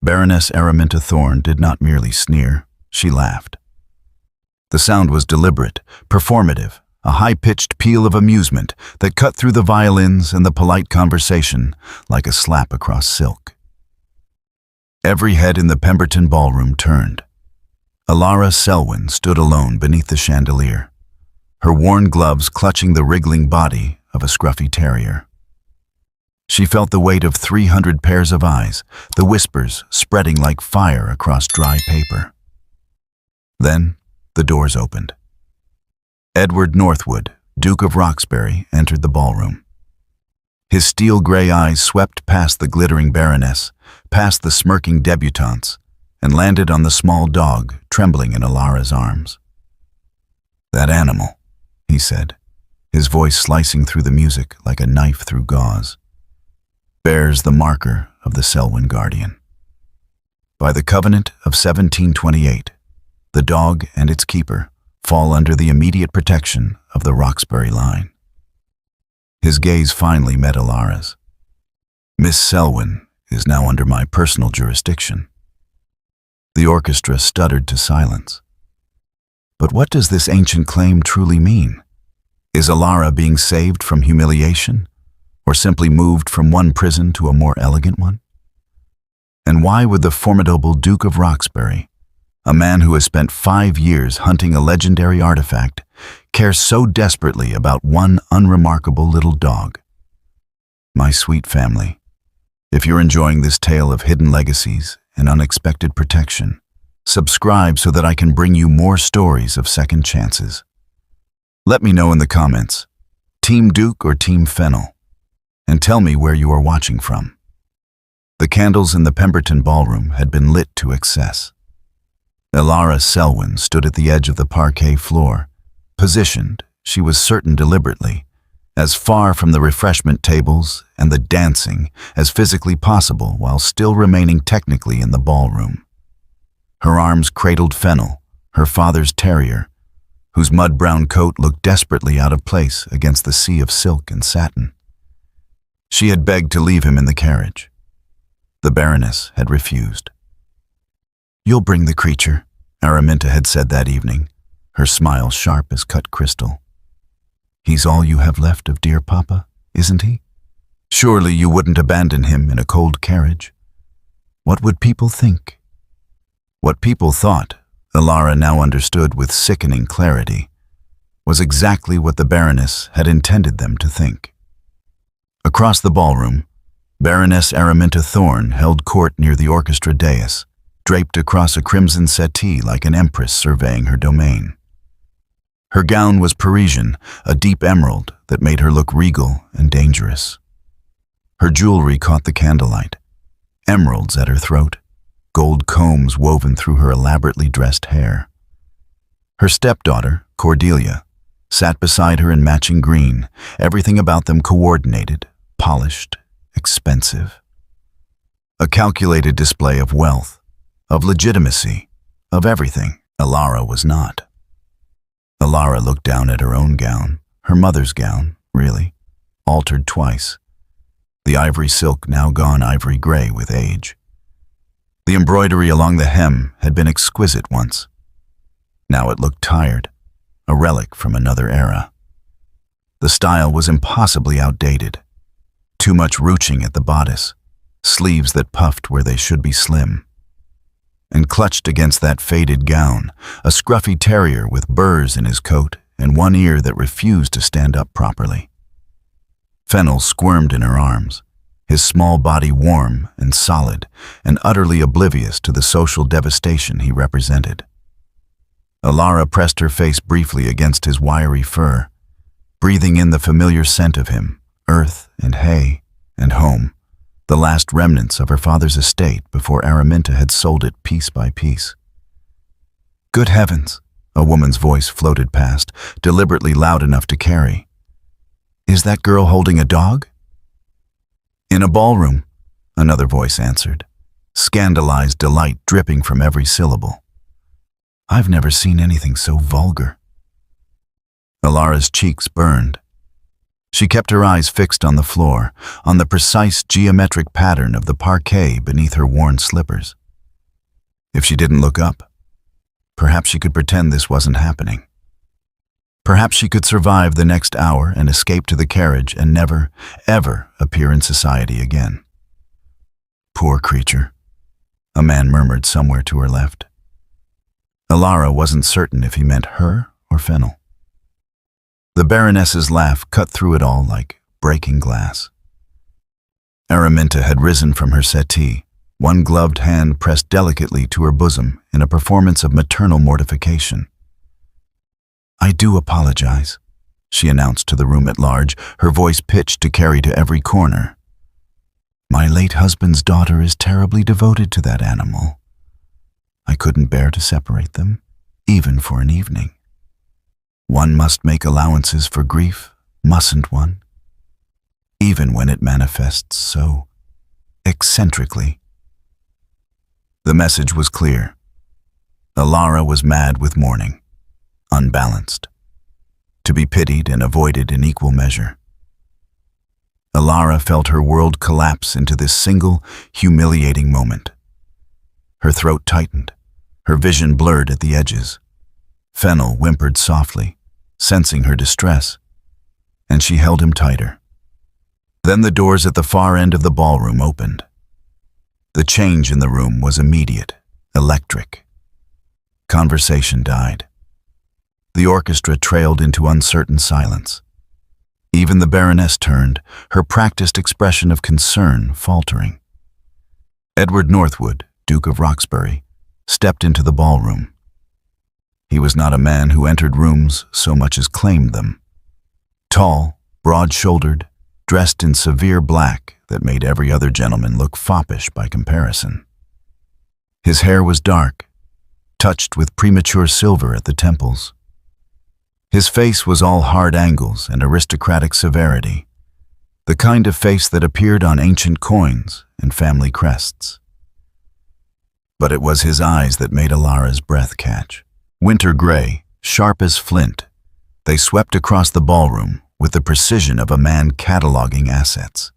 Baroness Araminta Thorne did not merely sneer, she laughed. The sound was deliberate, performative, a high-pitched peal of amusement that cut through the violins and the polite conversation like a slap across silk. Every head in the Pemberton ballroom turned. Elara Selwyn stood alone beneath the chandelier, her worn gloves clutching the wriggling body of a scruffy terrier. She felt the weight of 300 pairs of eyes, the whispers spreading like fire across dry paper. Then the doors opened. Edward Northwood, Duke of Roxbury, entered the ballroom. His steel-gray eyes swept past the glittering baroness, past the smirking debutantes, and landed on the small dog trembling in Elara's arms. "That animal," he said, his voice slicing through the music like a knife through gauze, "bears the marker of the Selwyn Guardian. By the Covenant of 1728, the dog and its keeper fall under the immediate protection of the Roxbury line." His gaze finally met Elara's. "Miss Selwyn is now under my personal jurisdiction." The orchestra stuttered to silence. But what does this ancient claim truly mean? Is Elara being saved from humiliation, or simply moved from one prison to a more elegant one? And why would the formidable Duke of Roxbury, a man who has spent 5 years hunting a legendary artifact, care so desperately about one unremarkable little dog? My sweet family, if you're enjoying this tale of hidden legacies and unexpected protection, subscribe so that I can bring you more stories of second chances. Let me know in the comments, Team Duke or Team Fennel, and tell me where you are watching from. The candles in the Pemberton ballroom had been lit to excess. Elara Selwyn stood at the edge of the parquet floor, positioned, she was certain deliberately, as far from the refreshment tables and the dancing as physically possible while still remaining technically in the ballroom. Her arms cradled Fennel, her father's terrier, whose mud-brown coat looked desperately out of place against the sea of silk and satin. She had begged to leave him in the carriage. The Baroness had refused. "You'll bring the creature," Araminta had said that evening, her smile sharp as cut crystal. "He's all you have left of dear Papa, isn't he? Surely you wouldn't abandon him in a cold carriage. What would people think?" What people thought, Elara now understood with sickening clarity, was exactly what the Baroness had intended them to think. Across the ballroom, Baroness Araminta Thorne held court near the orchestra dais, draped across a crimson settee like an empress surveying her domain. Her gown was Parisian, a deep emerald that made her look regal and dangerous. Her jewelry caught the candlelight, emeralds at her throat, gold combs woven through her elaborately dressed hair. Her stepdaughter, Cordelia, sat beside her in matching green, everything about them coordinated, polished, expensive. A calculated display of wealth, of legitimacy, of everything Elara was not. Elara looked down at her own gown, her mother's gown, really, altered twice. The ivory silk now gone ivory gray with age. The embroidery along the hem had been exquisite once. Now it looked tired, a relic from another era. The style was impossibly outdated. Too much ruching at the bodice, sleeves that puffed where they should be slim. And clutched against that faded gown, a scruffy terrier with burrs in his coat and one ear that refused to stand up properly. Fennel squirmed in her arms, his small body warm and solid and utterly oblivious to the social devastation he represented. Elara pressed her face briefly against his wiry fur, breathing in the familiar scent of him, earth and hay and home, the last remnants of her father's estate before Araminta had sold it piece by piece. "Good heavens," a woman's voice floated past, deliberately loud enough to carry. "Is that girl holding a dog?" "In a ballroom," another voice answered, scandalized delight dripping from every syllable. "I've never seen anything so vulgar." Elara's cheeks burned. She kept her eyes fixed on the floor, on the precise geometric pattern of the parquet beneath her worn slippers. If she didn't look up, perhaps she could pretend this wasn't happening. Perhaps she could survive the next hour and escape to the carriage and never, ever appear in society again. Poor creature, a man murmured somewhere to her left. Elara wasn't certain if he meant her or Fennel. The Baroness's laugh cut through it all like breaking glass. Araminta had risen from her settee, one gloved hand pressed delicately to her bosom in a performance of maternal mortification. "I do apologize," she announced to the room at large, her voice pitched to carry to every corner. "My late husband's daughter is terribly devoted to that animal. I couldn't bear to separate them, even for an evening. One must make allowances for grief, mustn't one? Even when it manifests so eccentrically." The message was clear. Elara was mad with mourning, unbalanced, to be pitied and avoided in equal measure. Elara felt her world collapse into this single, humiliating moment. Her throat tightened, her vision blurred at the edges. Fennel whimpered softly, sensing her distress, and she held him tighter. Then the doors at the far end of the ballroom opened. The change in the room was immediate, electric. Conversation died. The orchestra trailed into uncertain silence. Even the Baroness turned, her practiced expression of concern faltering. Edward Northwood, Duke of Roxbury, stepped into the ballroom. He was not a man who entered rooms so much as claimed them. Tall, broad-shouldered, dressed in severe black that made every other gentleman look foppish by comparison. His hair was dark, touched with premature silver at the temples. His face was all hard angles and aristocratic severity, the kind of face that appeared on ancient coins and family crests. But it was his eyes that made Elara's breath catch. Winter gray, sharp as flint, they swept across the ballroom with the precision of a man cataloging assets.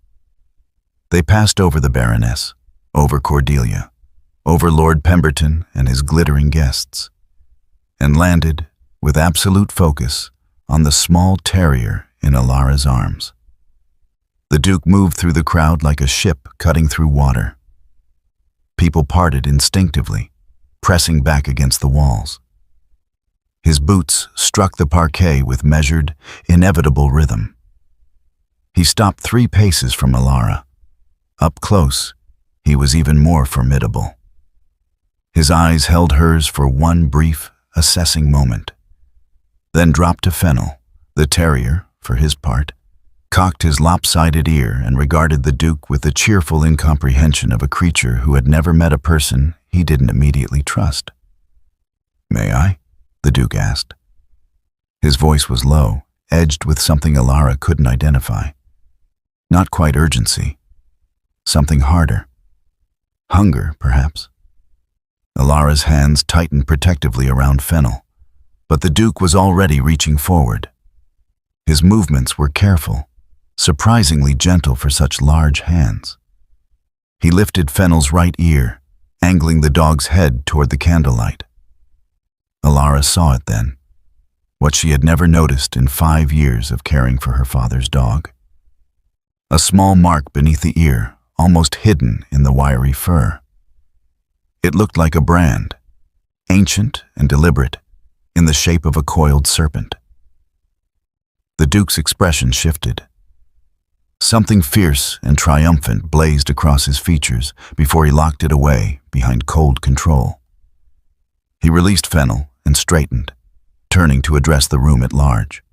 They passed over the Baroness, over Cordelia, over Lord Pemberton and his glittering guests, and landed, with absolute focus, on the small terrier in Elara's arms. The Duke moved through the crowd like a ship cutting through water. People parted instinctively, pressing back against the walls. His boots struck the parquet with measured, inevitable rhythm. He stopped 3 paces from Elara. Up close, he was even more formidable. His eyes held hers for one brief, assessing moment, then dropped to Fennel. The terrier, for his part, cocked his lopsided ear and regarded the Duke with the cheerful incomprehension of a creature who had never met a person he didn't immediately trust. "May I?" the Duke asked. His voice was low, edged with something Elara couldn't identify. Not quite urgency. Something harder. Hunger, perhaps. Elara's hands tightened protectively around Fennel, but the Duke was already reaching forward. His movements were careful, surprisingly gentle for such large hands. He lifted Fennel's right ear, angling the dog's head toward the candlelight. Elara saw it then, what she had never noticed in 5 years of caring for her father's dog. A small mark beneath the ear, almost hidden in the wiry fur. It looked like a brand, ancient and deliberate, in the shape of a coiled serpent. The Duke's expression shifted. Something fierce and triumphant blazed across his features before he locked it away behind cold control. He released Fennel and straightened, turning to address the room at large.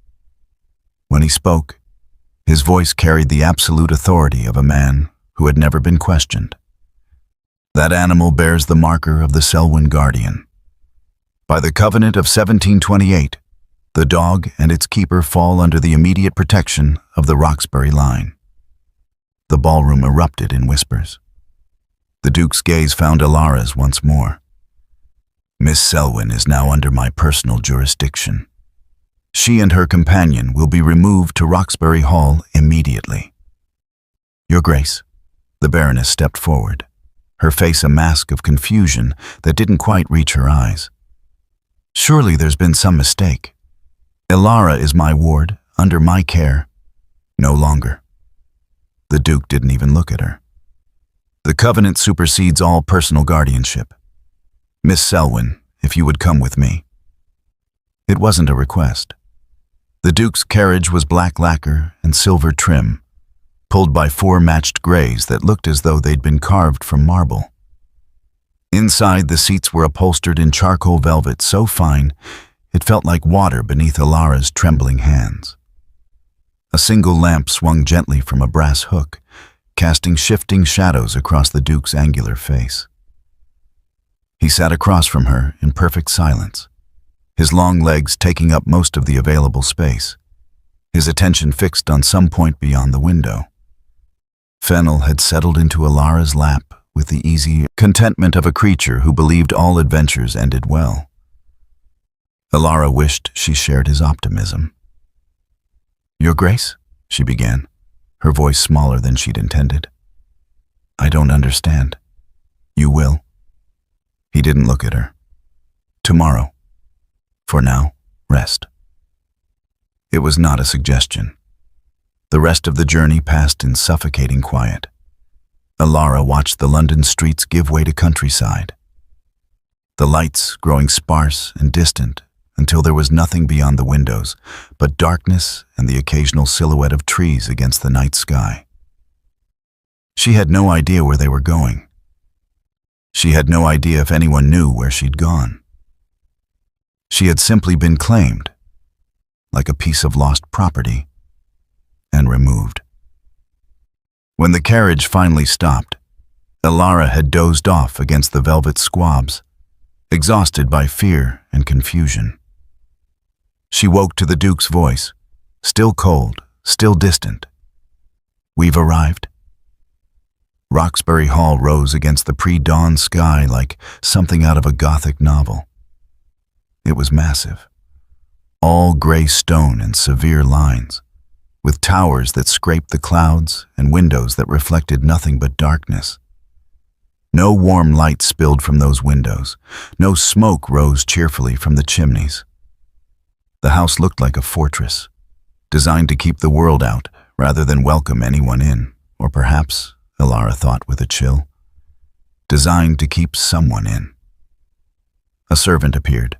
When he spoke, his voice carried the absolute authority of a man who had never been questioned. "That animal bears the marker of the Selwyn Guardian. By the Covenant of 1728, the dog and its keeper fall under the immediate protection of the Roxbury line." The ballroom erupted in whispers. The Duke's gaze found Elara's once more. "Miss Selwyn is now under my personal jurisdiction. She and her companion will be removed to Roxbury Hall immediately. Your Grace, the Baroness stepped forward, her face a mask of confusion that didn't quite reach her eyes. Surely there's been some mistake. Elara is my ward, under my care. No longer. The Duke didn't even look at her. The covenant supersedes all personal guardianship. Miss Selwyn, if you would come with me. It wasn't a request. The Duke's carriage was black lacquer and silver trim, pulled by 4 matched greys that looked as though they'd been carved from marble. Inside, the seats were upholstered in charcoal velvet so fine it felt like water beneath Elara's trembling hands. A single lamp swung gently from a brass hook, casting shifting shadows across the Duke's angular face. He sat across from her in perfect silence, his long legs taking up most of the available space, his attention fixed on some point beyond the window. Fennel had settled into Elara's lap with the easy contentment of a creature who believed all adventures ended well. Elara wished she shared his optimism. Your Grace, she began, her voice smaller than she'd intended. I don't understand. You will. He didn't look at her. Tomorrow. For now, rest. It was not a suggestion. The rest of the journey passed in suffocating quiet. Elara watched the London streets give way to countryside, the lights growing sparse and distant until there was nothing beyond the windows but darkness and the occasional silhouette of trees against the night sky. She had no idea where they were going. She had no idea if anyone knew where she'd gone. She had simply been claimed, like a piece of lost property, and removed. When the carriage finally stopped, Elara had dozed off against the velvet squabs, exhausted by fear and confusion. She woke to the Duke's voice, still cold, still distant. We've arrived. Roxbury Hall rose against the pre-dawn sky like something out of a Gothic novel. It was massive, all gray stone and severe lines, with towers that scraped the clouds and windows that reflected nothing but darkness. No warm light spilled from those windows. No smoke rose cheerfully from the chimneys. The house looked like a fortress, designed to keep the world out rather than welcome anyone in, or perhaps, Elara thought with a chill, designed to keep someone in. A servant appeared,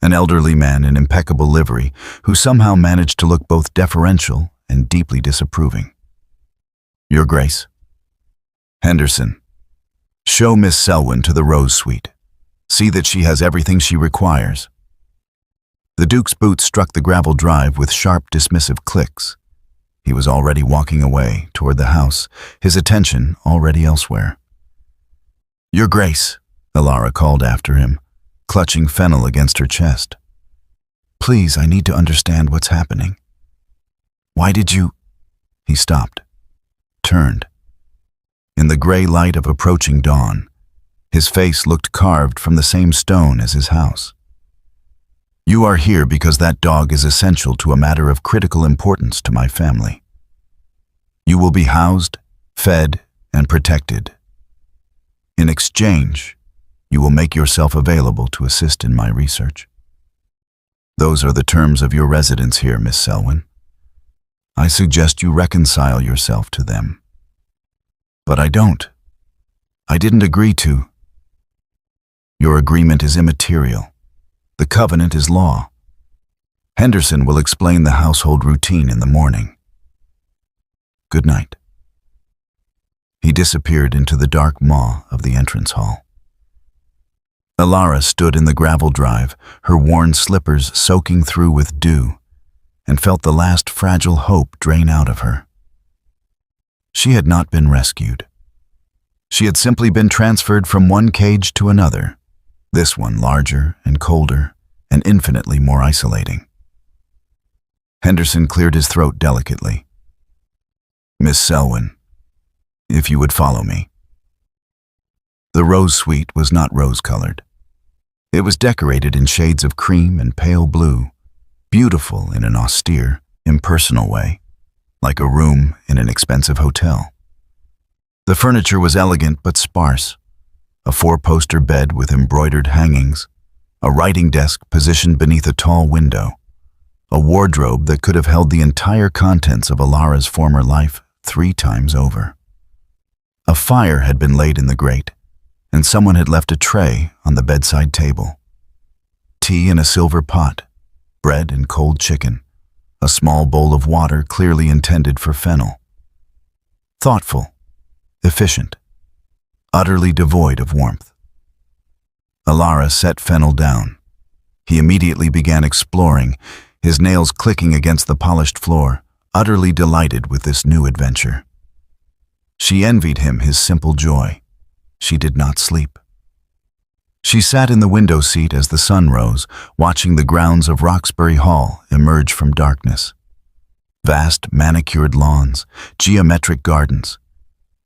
an elderly man in impeccable livery who somehow managed to look both deferential and deeply disapproving. Your Grace. Henderson. Show Miss Selwyn to the Rose Suite. See that she has everything she requires. The Duke's boots struck the gravel drive with sharp, dismissive clicks. He was already walking away toward the house, his attention already elsewhere. Your Grace, Elara called after him, clutching Fennel against her chest. Please, I need to understand what's happening. Why did you... He stopped, turned. In the gray light of approaching dawn, his face looked carved from the same stone as his house. You are here because that dog is essential to a matter of critical importance to my family. You will be housed, fed, and protected. In exchange, you will make yourself available to assist in my research. Those are the terms of your residence here, Miss Selwyn. I suggest you reconcile yourself to them. But I don't. I didn't agree to. Your agreement is immaterial. The covenant is law. Henderson will explain the household routine in the morning. Good night. He disappeared into the dark maw of the entrance hall. Elara stood in the gravel drive, her worn slippers soaking through with dew, and felt the last fragile hope drain out of her. She had not been rescued. She had simply been transferred from one cage to another, this one larger and colder and infinitely more isolating. Henderson cleared his throat delicately. Miss Selwyn, if you would follow me. The Rose Suite was not rose-colored. It was decorated in shades of cream and pale blue, beautiful in an austere, impersonal way, like a room in an expensive hotel. The furniture was elegant but sparse. A four-poster bed with embroidered hangings, a writing desk positioned beneath a tall window, a wardrobe that could have held the entire contents of Elara's former life 3 times over. A fire had been laid in the grate, and someone had left a tray on the bedside table. Tea in a silver pot, bread and cold chicken, a small bowl of water clearly intended for Fennel. Thoughtful, efficient, utterly devoid of warmth. Elara set Fennel down. He immediately began exploring, his nails clicking against the polished floor, utterly delighted with this new adventure. She envied him his simple joy. She did not sleep. She sat in the window seat as the sun rose, watching the grounds of Roxbury Hall emerge from darkness. Vast, manicured lawns, geometric gardens.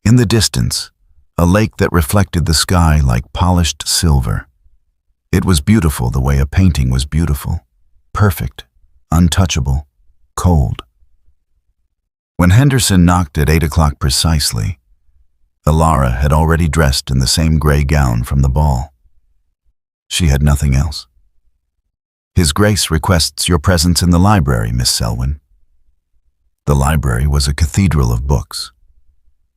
In the distance, a lake that reflected the sky like polished silver. It was beautiful the way a painting was beautiful, perfect, untouchable, cold. When Henderson knocked at 8 o'clock precisely, Elara had already dressed in the same gray gown from the ball. She had nothing else. "His Grace requests your presence in the library, Miss Selwyn." The library was a cathedral of books.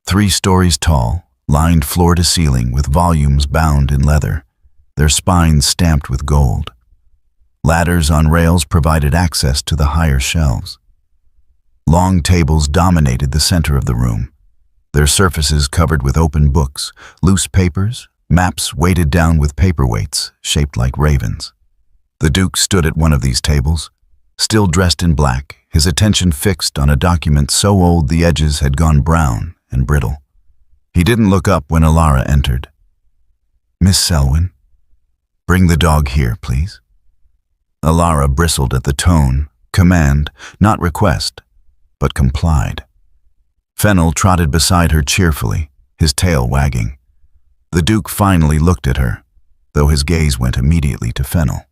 3 stories tall, lined floor to ceiling with volumes bound in leather, their spines stamped with gold. Ladders on rails provided access to the higher shelves. Long tables dominated the center of the room, their surfaces covered with open books, loose papers, maps weighted down with paperweights shaped like ravens. The Duke stood at one of these tables, still dressed in black, his attention fixed on a document so old the edges had gone brown and brittle. He didn't look up when Elara entered. "Miss Selwyn, bring the dog here, please." Elara bristled at the tone, command, not request, but complied. Fennel trotted beside her cheerfully, his tail wagging. The Duke finally looked at her, though his gaze went immediately to Fennel.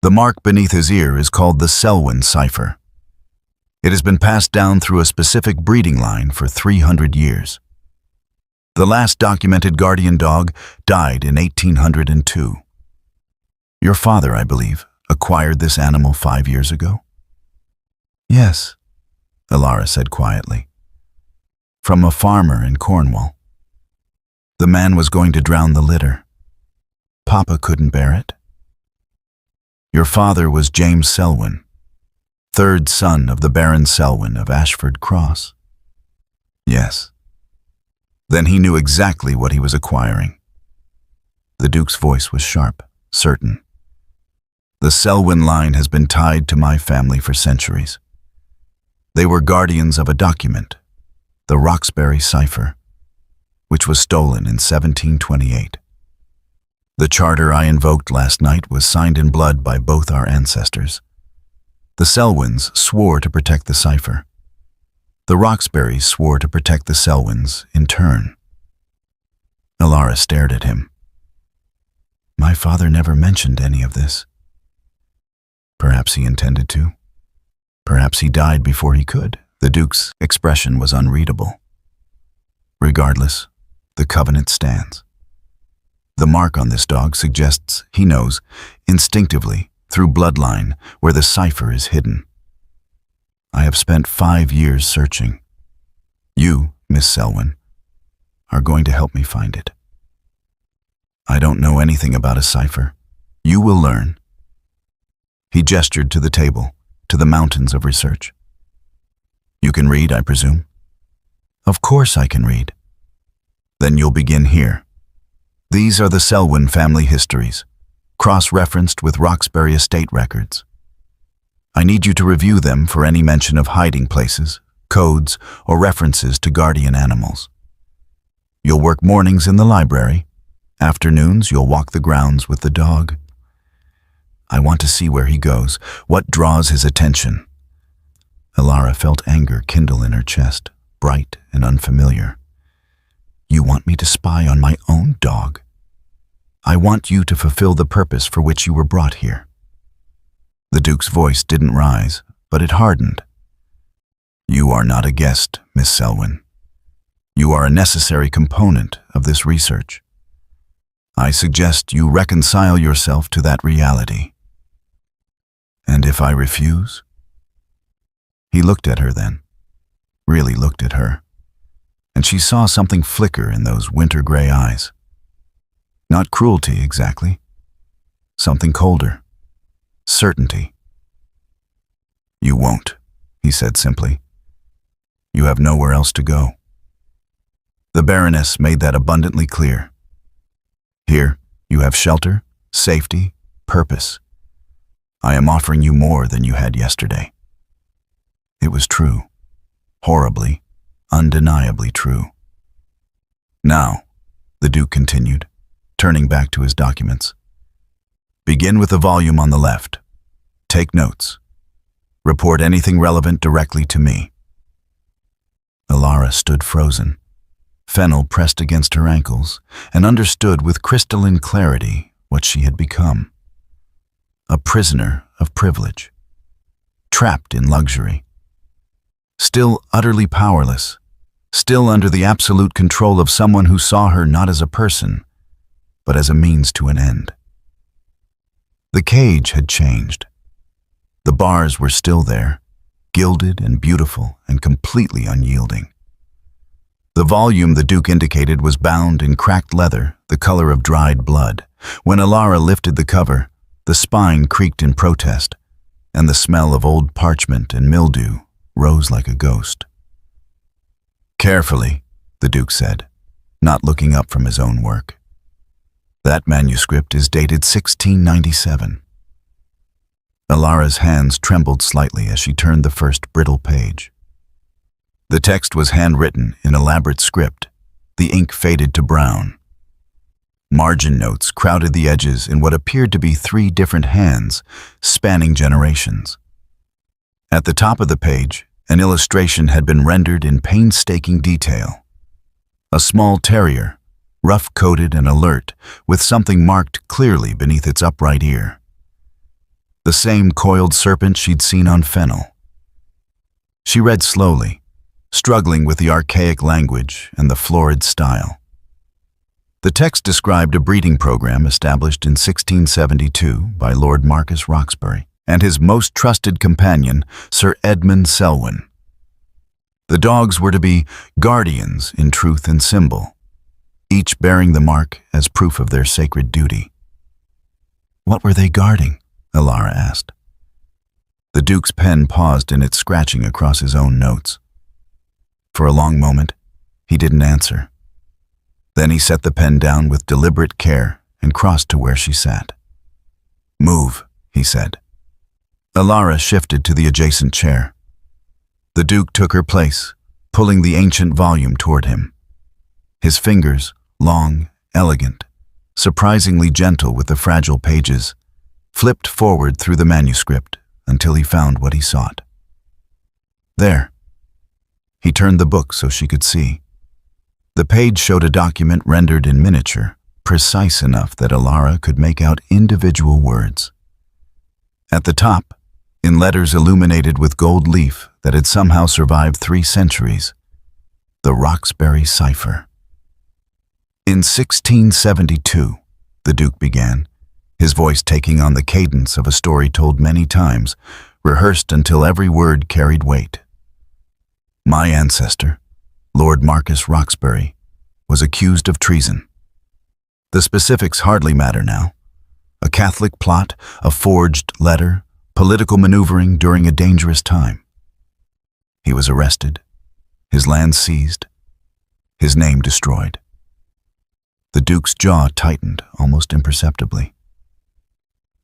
The mark beneath his ear is called the Selwyn cipher. It has been passed down through a specific breeding line for 300 years. The last documented guardian dog died in 1802. Your father, I believe, acquired this animal 5 years ago? Yes, Elara said quietly. From a farmer in Cornwall. The man was going to drown the litter. Papa couldn't bear it. Your father was James Selwyn, 3rd son of the Baron Selwyn of Ashford Cross. Yes. Then he knew exactly what he was acquiring. The Duke's voice was sharp, certain. The Selwyn line has been tied to my family for centuries. They were guardians of a document, the Roxbury cipher, which was stolen in 1728. The charter I invoked last night was signed in blood by both our ancestors. The Selwyns swore to protect the cipher. The Roxburys swore to protect the Selwyns in turn. Elara stared at him. My father never mentioned any of this. Perhaps he intended to. Perhaps he died before he could. The Duke's expression was unreadable. Regardless, the covenant stands. The mark on this dog suggests he knows, instinctively, through bloodline, where the cipher is hidden. I have spent 5 years searching. You, Miss Selwyn, are going to help me find it. I don't know anything about a cipher. You will learn. He gestured to the table, to the mountains of research. You can read, I presume? Of course I can read. Then you'll begin here. These are the Selwyn family histories, cross-referenced with Roxbury estate records. I need you to review them for any mention of hiding places, codes, or references to guardian animals. You'll work mornings in the library. Afternoons, you'll walk the grounds with the dog. I want to see where he goes, what draws his attention. Elara felt anger kindle in her chest, bright and unfamiliar. You want me to spy on my own dog? I want you to fulfill the purpose for which you were brought here. The Duke's voice didn't rise, but it hardened. You are not a guest, Miss Selwyn. You are a necessary component of this research. I suggest you reconcile yourself to that reality. And if I refuse? He looked at her then, really looked at her, and she saw something flicker in those winter gray eyes. Not cruelty exactly, something colder, certainty. You won't, he said simply. You have nowhere else to go. The Baroness made that abundantly clear. Here, you have shelter, safety, purpose. I am offering you more than you had yesterday. It was true, horribly, undeniably true. Now, the Duke continued, turning back to his documents. Begin with the volume on the left. Take notes. Report anything relevant directly to me. Elara stood frozen. Fennel pressed against her ankles and understood with crystalline clarity what she had become. A prisoner of privilege, trapped in luxury, still utterly powerless, still under the absolute control of someone who saw her not as a person, but as a means to an end. The cage had changed. The bars were still there, gilded and beautiful and completely unyielding. The volume the Duke indicated was bound in cracked leather, the color of dried blood. When Elara lifted the cover, the spine creaked in protest, and the smell of old parchment and mildew rose like a ghost. Carefully, the Duke said, not looking up from his own work. That manuscript is dated 1697. Elara's hands trembled slightly as she turned the first brittle page. The text was handwritten in elaborate script, the ink faded to brown. Margin notes crowded the edges in what appeared to be 3 different hands, spanning generations. At the top of the page, an illustration had been rendered in painstaking detail. A small terrier, rough-coated and alert, with something marked clearly beneath its upright ear. The same coiled serpent she'd seen on Fennel. She read slowly, struggling with the archaic language and the florid style. The text described a breeding program established in 1672 by Lord Marcus Roxbury and his most trusted companion, Sir Edmund Selwyn. The dogs were to be guardians in truth and symbol, each bearing the mark as proof of their sacred duty. What were they guarding? Elara asked. The Duke's pen paused in its scratching across his own notes. For a long moment, he didn't answer. Then he set the pen down with deliberate care and crossed to where she sat. Move, he said. Elara shifted to the adjacent chair. The Duke took her place, pulling the ancient volume toward him. His fingers, long, elegant, surprisingly gentle with the fragile pages, flipped forward through the manuscript until he found what he sought. There. He turned the book so she could see. The page showed a document rendered in miniature, precise enough that Elara could make out individual words. At the top, in letters illuminated with gold leaf that had somehow survived 3 centuries, the Roxbury cipher. In 1672, the Duke began, his voice taking on the cadence of a story told many times, rehearsed until every word carried weight. My ancestor, Lord Marcus Roxbury, was accused of treason. The specifics hardly matter now. A Catholic plot, a forged letter, political maneuvering during a dangerous time. He was arrested, his land seized, his name destroyed. The Duke's jaw tightened almost imperceptibly.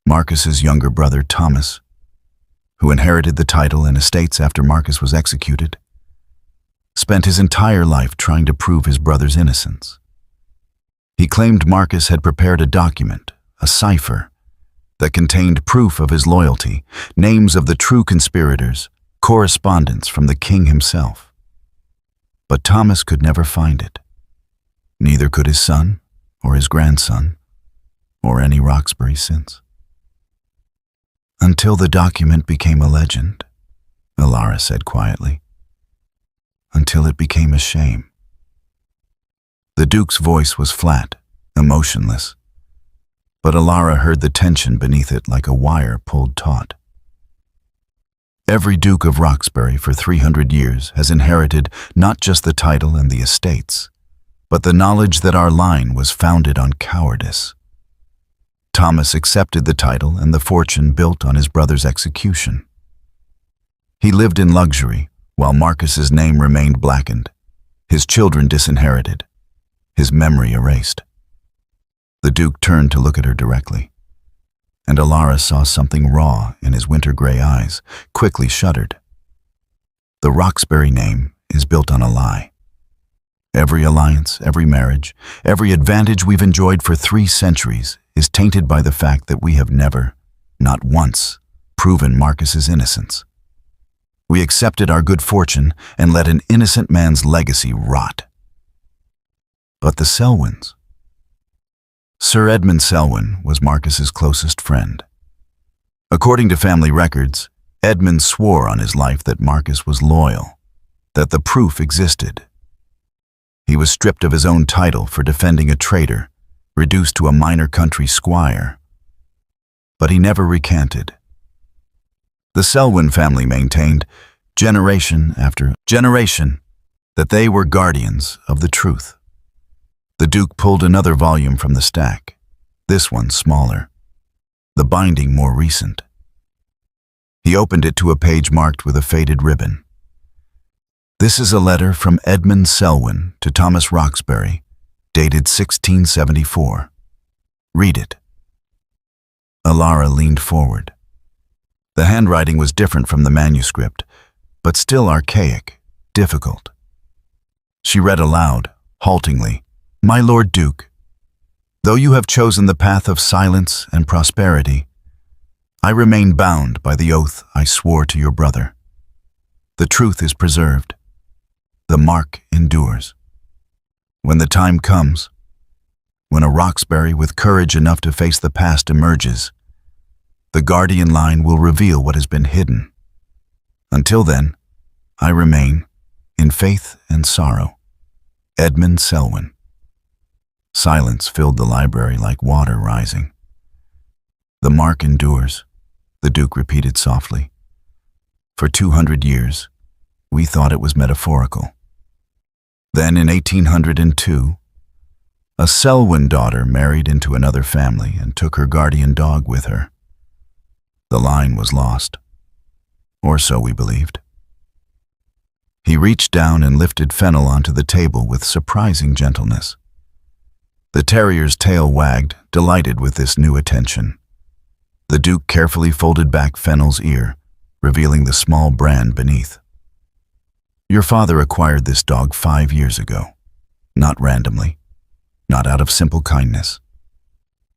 Marcus's younger brother, Thomas, who inherited the title and estates after Marcus was executed, spent his entire life trying to prove his brother's innocence. He claimed Marcus had prepared a document, a cipher, that contained proof of his loyalty, names of the true conspirators, correspondence from the king himself. But Thomas could never find it. Neither could his son, or his grandson, or any Roxbury since. Until the document became a legend, Elara said quietly. Until it became a shame. The Duke's voice was flat, emotionless, but Elara heard the tension beneath it like a wire pulled taut. Every Duke of Roxbury for 300 years has inherited not just the title and the estates, but the knowledge that our line was founded on cowardice. Thomas accepted the title and the fortune built on his brother's execution. He lived in luxury, while Marcus's name remained blackened, his children disinherited, his memory erased. The Duke turned to look at her directly, and Elara saw something raw in his winter-gray eyes, quickly shuddered. The Roxbury name is built on a lie. Every alliance, every marriage, every advantage we've enjoyed for 3 centuries is tainted by the fact that we have never, not once, proven Marcus's innocence. We accepted our good fortune and let an innocent man's legacy rot. But the Selwyns. Sir Edmund Selwyn was Marcus's closest friend. According to family records, Edmund swore on his life that Marcus was loyal, that the proof existed. He was stripped of his own title for defending a traitor, reduced to a minor country squire. But he never recanted. The Selwyn family maintained, generation after generation, that they were guardians of the truth. The Duke pulled another volume from the stack, this one smaller, the binding more recent. He opened it to a page marked with a faded ribbon. This is a letter from Edmund Selwyn to Thomas Roxbury, dated 1674. Read it. Elara leaned forward. The handwriting was different from the manuscript, but still archaic, difficult. She read aloud, haltingly, "My Lord Duke, though you have chosen the path of silence and prosperity, I remain bound by the oath I swore to your brother. The truth is preserved. The mark endures. When the time comes, when a Roxbury with courage enough to face the past emerges, the guardian line will reveal what has been hidden. Until then, I remain, in faith and sorrow, Edmund Selwyn." Silence filled the library like water rising. "The mark endures," the Duke repeated softly. "For 200 years, we thought it was metaphorical. Then in 1802, a Selwyn daughter married into another family and took her guardian dog with her. The line was lost, or so we believed." He reached down and lifted Fennel onto the table with surprising gentleness. The terrier's tail wagged, delighted with this new attention. The Duke carefully folded back Fennel's ear, revealing the small brand beneath. "Your father acquired this dog 5 years ago, not randomly, not out of simple kindness."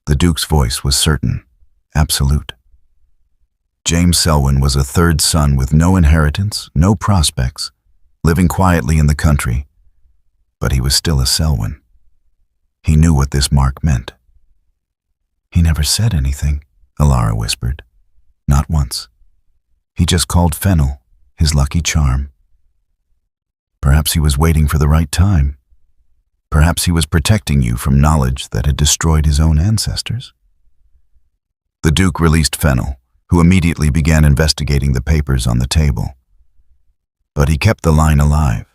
The Duke's voice was certain, absolute. James Selwyn was a 3rd son with no inheritance, no prospects, living quietly in the country, but he was still a Selwyn. He knew what this mark meant. "He never said anything," Elara whispered. "Not once. He just called Fennel his lucky charm. Perhaps he was waiting for the right time. Perhaps he was protecting you from knowledge that had destroyed his own ancestors." The Duke released Fennel, who immediately began investigating the papers on the table. But he kept the line alive.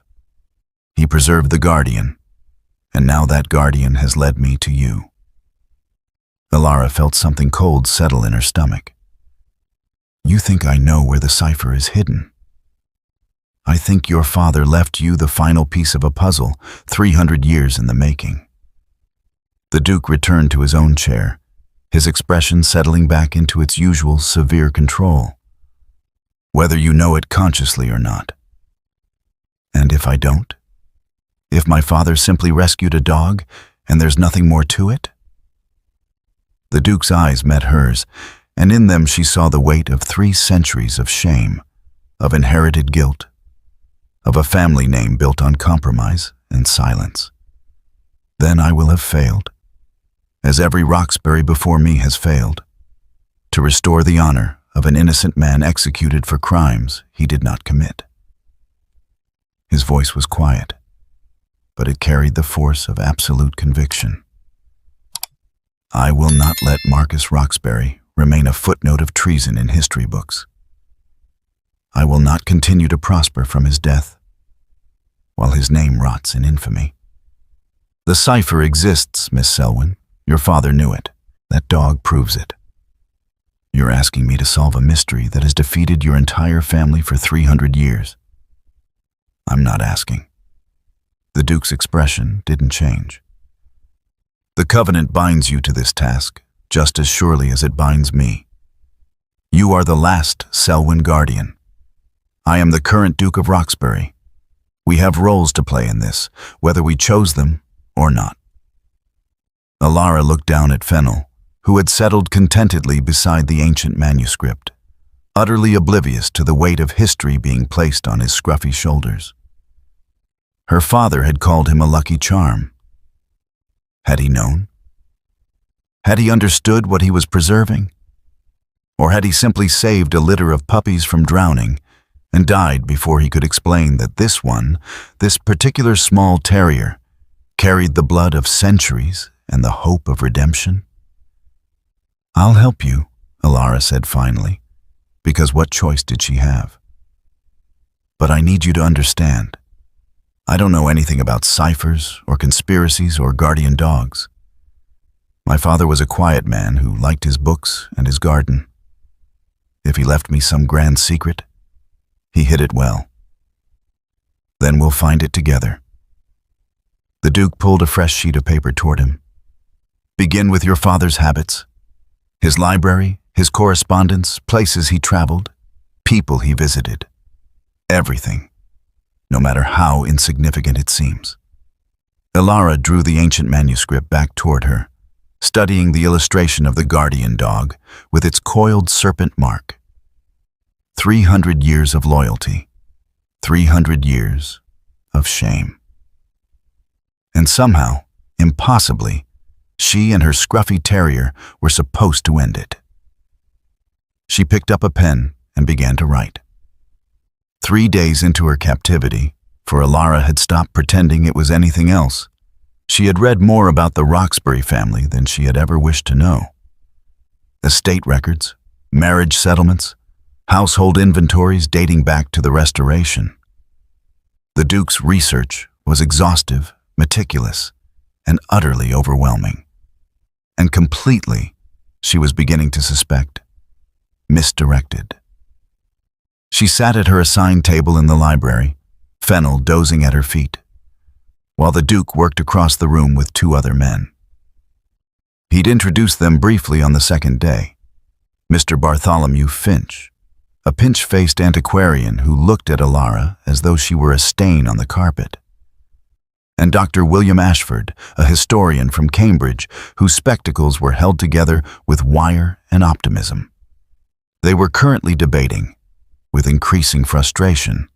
He preserved the guardian, and now that guardian has led me to you. Elara felt something cold settle in her stomach. "You think I know where the cipher is hidden? I think your father left you the final piece of a puzzle, 300 years in the making." The Duke returned to his own chair, his expression settling back into its usual severe control. "Whether you know it consciously or not. And if I don't? If my father simply rescued a dog and there's nothing more to it?" The Duke's eyes met hers, and in them she saw the weight of 3 centuries of shame, of inherited guilt, of a family name built on compromise and silence. "Then I will have failed, as every Roxbury before me has failed, to restore the honor of an innocent man executed for crimes he did not commit. His voice was quiet, but it carried the force of absolute conviction. I will not let Marcus Roxbury remain a footnote of treason in history books. I will not continue to prosper from his death, while his name rots in infamy. The cipher exists, Miss Selwyn. Your father knew it. That dog proves it. You're asking me to solve a mystery that has defeated your entire family for 300 years. I'm not asking. The Duke's expression didn't change. The covenant binds you to this task, just as surely as it binds me. You are the last Selwyn guardian. I am the current Duke of Roxbury. We have roles to play in this, whether we chose them or not. Elara looked down at Fennel, who had settled contentedly beside the ancient manuscript, utterly oblivious to the weight of history being placed on his scruffy shoulders. Her father had called him a lucky charm. Had he known? Had he understood what he was preserving? Or had he simply saved a litter of puppies from drowning and died before he could explain that this particular small terrier, carried the blood of centuries and the hope of redemption? I'll help you, Elara said finally, because what choice did she have? But I need you to understand. I don't know anything about ciphers or conspiracies or guardian dogs. My father was a quiet man who liked his books and his garden. If he left me some grand secret, he hid it well. Then we'll find it together. The Duke pulled a fresh sheet of paper toward him. Begin with your father's habits. His library, his correspondence, places he traveled, people he visited. Everything, no matter how insignificant it seems. Elara drew the ancient manuscript back toward her, studying the illustration of the guardian dog with its coiled serpent mark. 300 years of loyalty, 300 years of shame. And somehow, impossibly, she and her scruffy terrier were supposed to end it. She picked up a pen and began to write. 3 days into her captivity, for Elara had stopped pretending it was anything else, she had read more about the Roxbury family than she had ever wished to know. Estate records, marriage settlements, household inventories dating back to the Restoration. The Duke's research was exhaustive, meticulous, and utterly overwhelming. And completely, she was beginning to suspect, misdirected. She sat at her assigned table in the library, Fennel dozing at her feet, while the Duke worked across the room with 2 other men. He'd introduced them briefly on the second day. Mr. Bartholomew Finch, a pinch-faced antiquarian who looked at Elara as though she were a stain on the carpet. And Dr. William Ashford, a historian from Cambridge, whose spectacles were held together with wire and optimism. They were currently debating, with increasing frustration,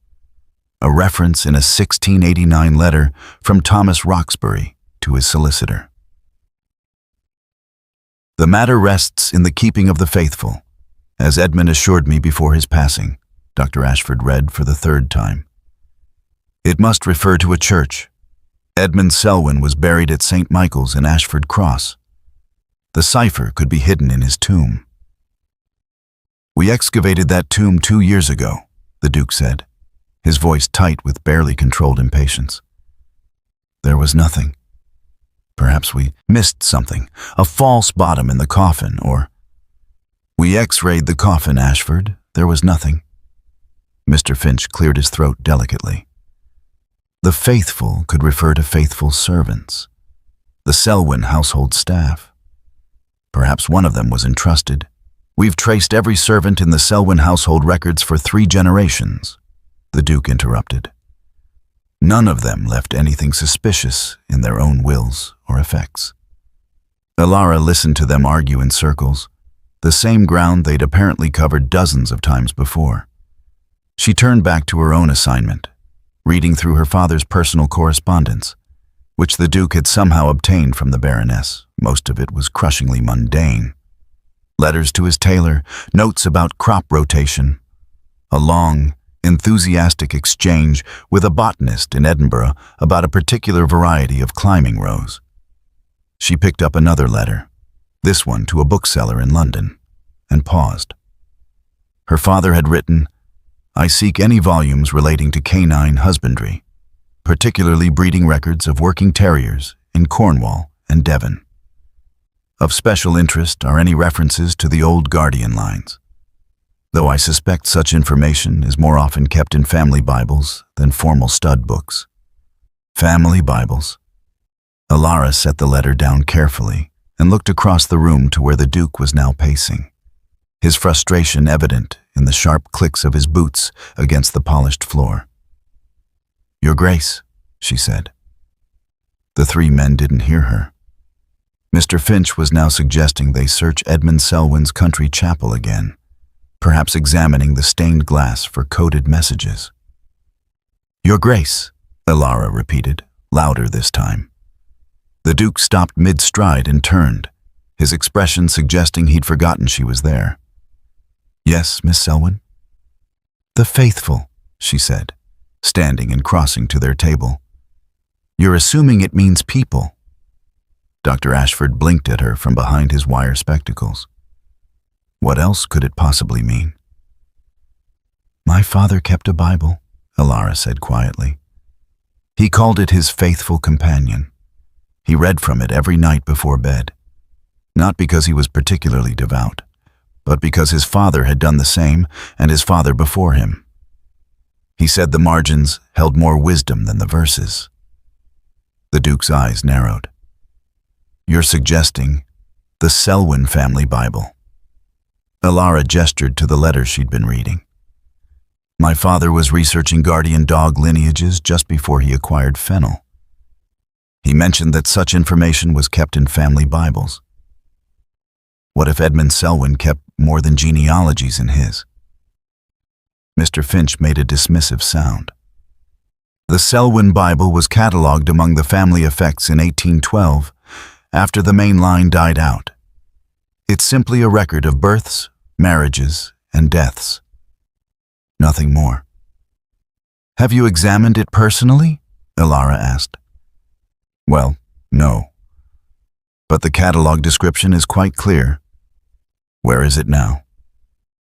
a reference in a 1689 letter from Thomas Roxbury to his solicitor. The matter rests in the keeping of the faithful, as Edmund assured me before his passing, Dr. Ashford read for the 3rd time. It must refer to a church. Edmund Selwyn was buried at St. Michael's in Ashford Cross. The cipher could be hidden in his tomb. We excavated that tomb 2 years ago, the Duke said, his voice tight with barely controlled impatience. There was nothing. Perhaps we missed something, a false bottom in the coffin, or... We X-rayed the coffin, Ashford. There was nothing. Mr. Finch cleared his throat delicately. The faithful could refer to faithful servants, the Selwyn household staff. Perhaps one of them was entrusted. We've traced every servant in the Selwyn household records for 3 generations, the Duke interrupted. None of them left anything suspicious in their own wills or effects. Elara listened to them argue in circles, the same ground they'd apparently covered dozens of times before. She turned back to her own assignment, reading through her father's personal correspondence, which the Duke had somehow obtained from the Baroness. Most of it was crushingly mundane. Letters to his tailor, notes about crop rotation, a long, enthusiastic exchange with a botanist in Edinburgh about a particular variety of climbing rose. She picked up another letter, this one to a bookseller in London, and paused. Her father had written, "I seek any volumes relating to canine husbandry, particularly breeding records of working terriers in Cornwall and Devon. Of special interest are any references to the old guardian lines, though I suspect such information is more often kept in family Bibles than formal stud books." Family Bibles. Elara set the letter down carefully and looked across the room to where the Duke was now pacing, his frustration evident in the sharp clicks of his boots against the polished floor. "Your Grace," she said. The three men didn't hear her. Mr. Finch was now suggesting they search Edmund Selwyn's country chapel again, perhaps examining the stained glass for coded messages. "Your Grace," Elara repeated, louder this time. The Duke stopped mid-stride and turned, his expression suggesting he'd forgotten she was there. "Yes, Miss Selwyn?" "The faithful," she said, standing and crossing to their table. "You're assuming it means people." Dr. Ashford blinked at her from behind his wire spectacles. What else could it possibly mean? "My father kept a Bible," Elara said quietly. "He called it his faithful companion. He read from it every night before bed, not because he was particularly devout, but because his father had done the same and his father before him. He said the margins held more wisdom than the verses." The Duke's eyes narrowed. "You're suggesting the Selwyn family Bible." Elara gestured to the letter she'd been reading. "My father was researching guardian dog lineages just before he acquired Fennel. He mentioned that such information was kept in family Bibles. What if Edmund Selwyn kept more than genealogies in his?" Mr. Finch made a dismissive sound. "The Selwyn Bible was catalogued among the family effects in 1812, after the main line died out. It's simply a record of births, marriages, and deaths. Nothing more." "Have you examined it personally?" Elara asked. "Well, no. But the catalog description is quite clear." "Where is it now?"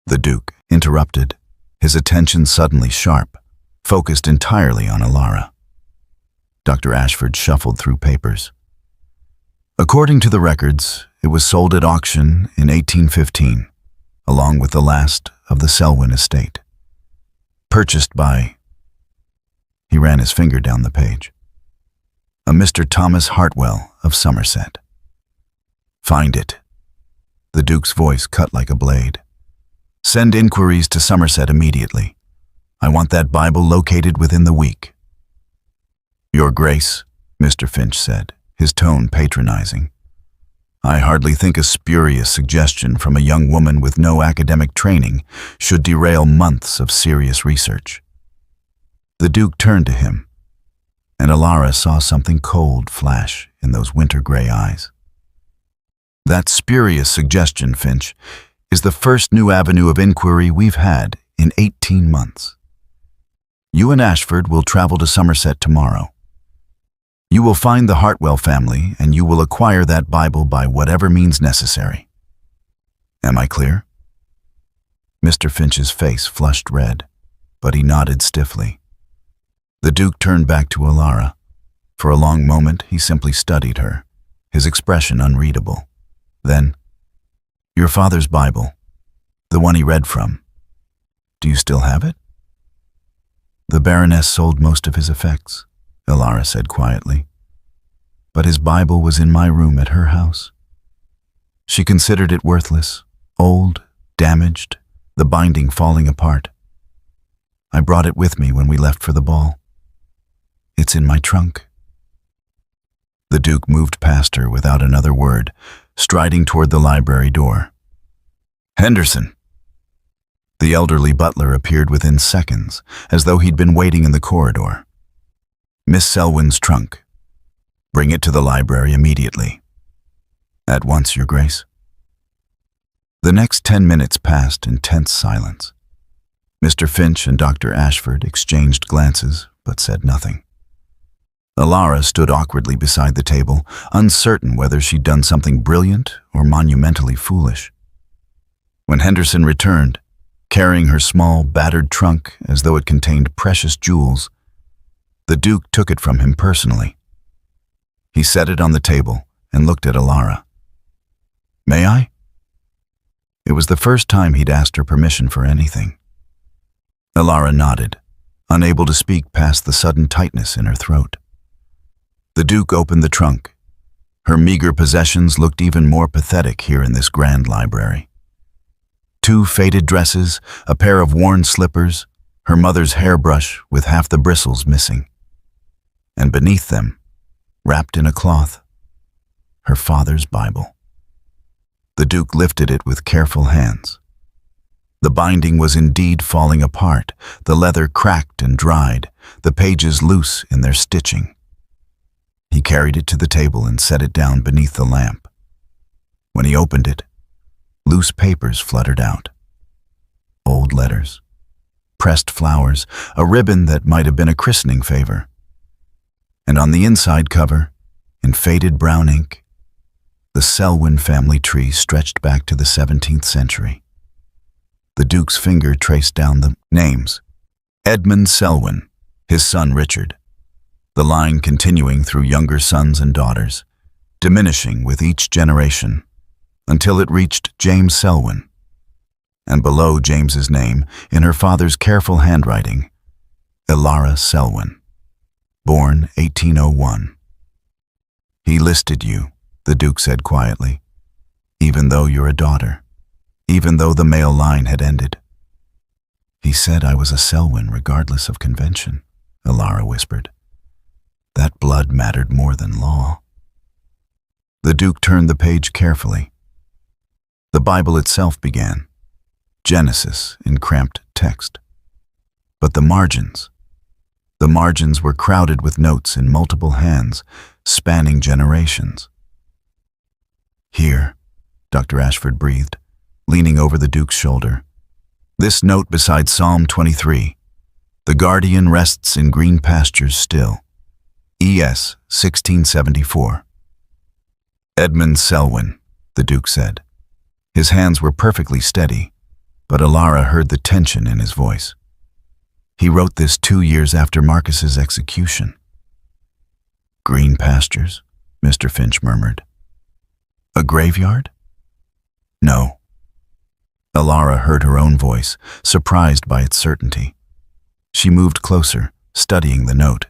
The Duke interrupted, his attention suddenly sharp, focused entirely on Elara. Dr. Ashford shuffled through papers. "According to the records, it was sold at auction in 1815, along with the last of the Selwyn estate. Purchased by..." He ran his finger down the page. "A Mr. Thomas Hartwell of Somerset." "Find it." The Duke's voice cut like a blade. "Send inquiries to Somerset immediately. I want that Bible located within the week." "Your Grace," Mr. Finch said, his tone patronizing. "I hardly think a spurious suggestion from a young woman with no academic training should derail months of serious research." The Duke turned to him, and Elara saw something cold flash in those winter-gray eyes. "That spurious suggestion, Finch, is the first new avenue of inquiry we've had in 18 months. You and Ashford will travel to Somerset tomorrow. You will find the Hartwell family, and you will acquire that Bible by whatever means necessary. Am I clear?" Mr. Finch's face flushed red, but he nodded stiffly. The Duke turned back to Elara. For a long moment, he simply studied her, his expression unreadable. Then, "Your father's Bible, the one he read from. Do you still have it?" "The Baroness sold most of his effects," Elara said quietly. "But his Bible was in my room at her house. She considered it worthless, old, damaged, the binding falling apart. I brought it with me when we left for the ball. It's in my trunk." The Duke moved past her without another word, striding toward the library door. "Henderson!" The elderly butler appeared within seconds, as though he'd been waiting in the corridor. "Miss Selwyn's trunk. Bring it to the library immediately." "At once, Your Grace." The next 10 minutes passed in tense silence. Mr. Finch and Dr. Ashford exchanged glances, but said nothing. Elara stood awkwardly beside the table, uncertain whether she'd done something brilliant or monumentally foolish. When Henderson returned, carrying her small, battered trunk as though it contained precious jewels, the Duke took it from him personally. He set it on the table and looked at Elara. "May I?" It was the first time he'd asked her permission for anything. Elara nodded, unable to speak past the sudden tightness in her throat. The Duke opened the trunk. Her meager possessions looked even more pathetic here in this grand library. 2 faded dresses, a pair of worn slippers, her mother's hairbrush with half the bristles missing. And beneath them, wrapped in a cloth, her father's Bible. The Duke lifted it with careful hands. The binding was indeed falling apart, the leather cracked and dried, the pages loose in their stitching. He carried it to the table and set it down beneath the lamp. When he opened it, loose papers fluttered out. Old letters, pressed flowers, a ribbon that might have been a christening favor. And on the inside cover, in faded brown ink, the Selwyn family tree stretched back to the 17th century. The Duke's finger traced down the names. Edmund Selwyn, his son Richard. The line continuing through younger sons and daughters, diminishing with each generation, until it reached James Selwyn. And below James's name, in her father's careful handwriting, Elara Selwyn, born 1801. "He listed you," the Duke said quietly, "even though you're a daughter, even though the male line had ended." "He said I was a Selwyn regardless of convention," Elara whispered. "That blood mattered more than law." The Duke turned the page carefully. The Bible itself began, Genesis in cramped text. But the margins were crowded with notes in multiple hands, spanning generations. "Here," Dr. Ashford breathed, leaning over the Duke's shoulder. "This note beside Psalm 23. The guardian rests in green pastures still. E.S. 1674. Edmund Selwyn," the Duke said. His hands were perfectly steady, but Elara heard the tension in his voice. "He wrote this 2 years after Marcus's execution." "Green pastures," Mr. Finch murmured. "A graveyard?" "No." Elara heard her own voice, surprised by its certainty. She moved closer, studying the note.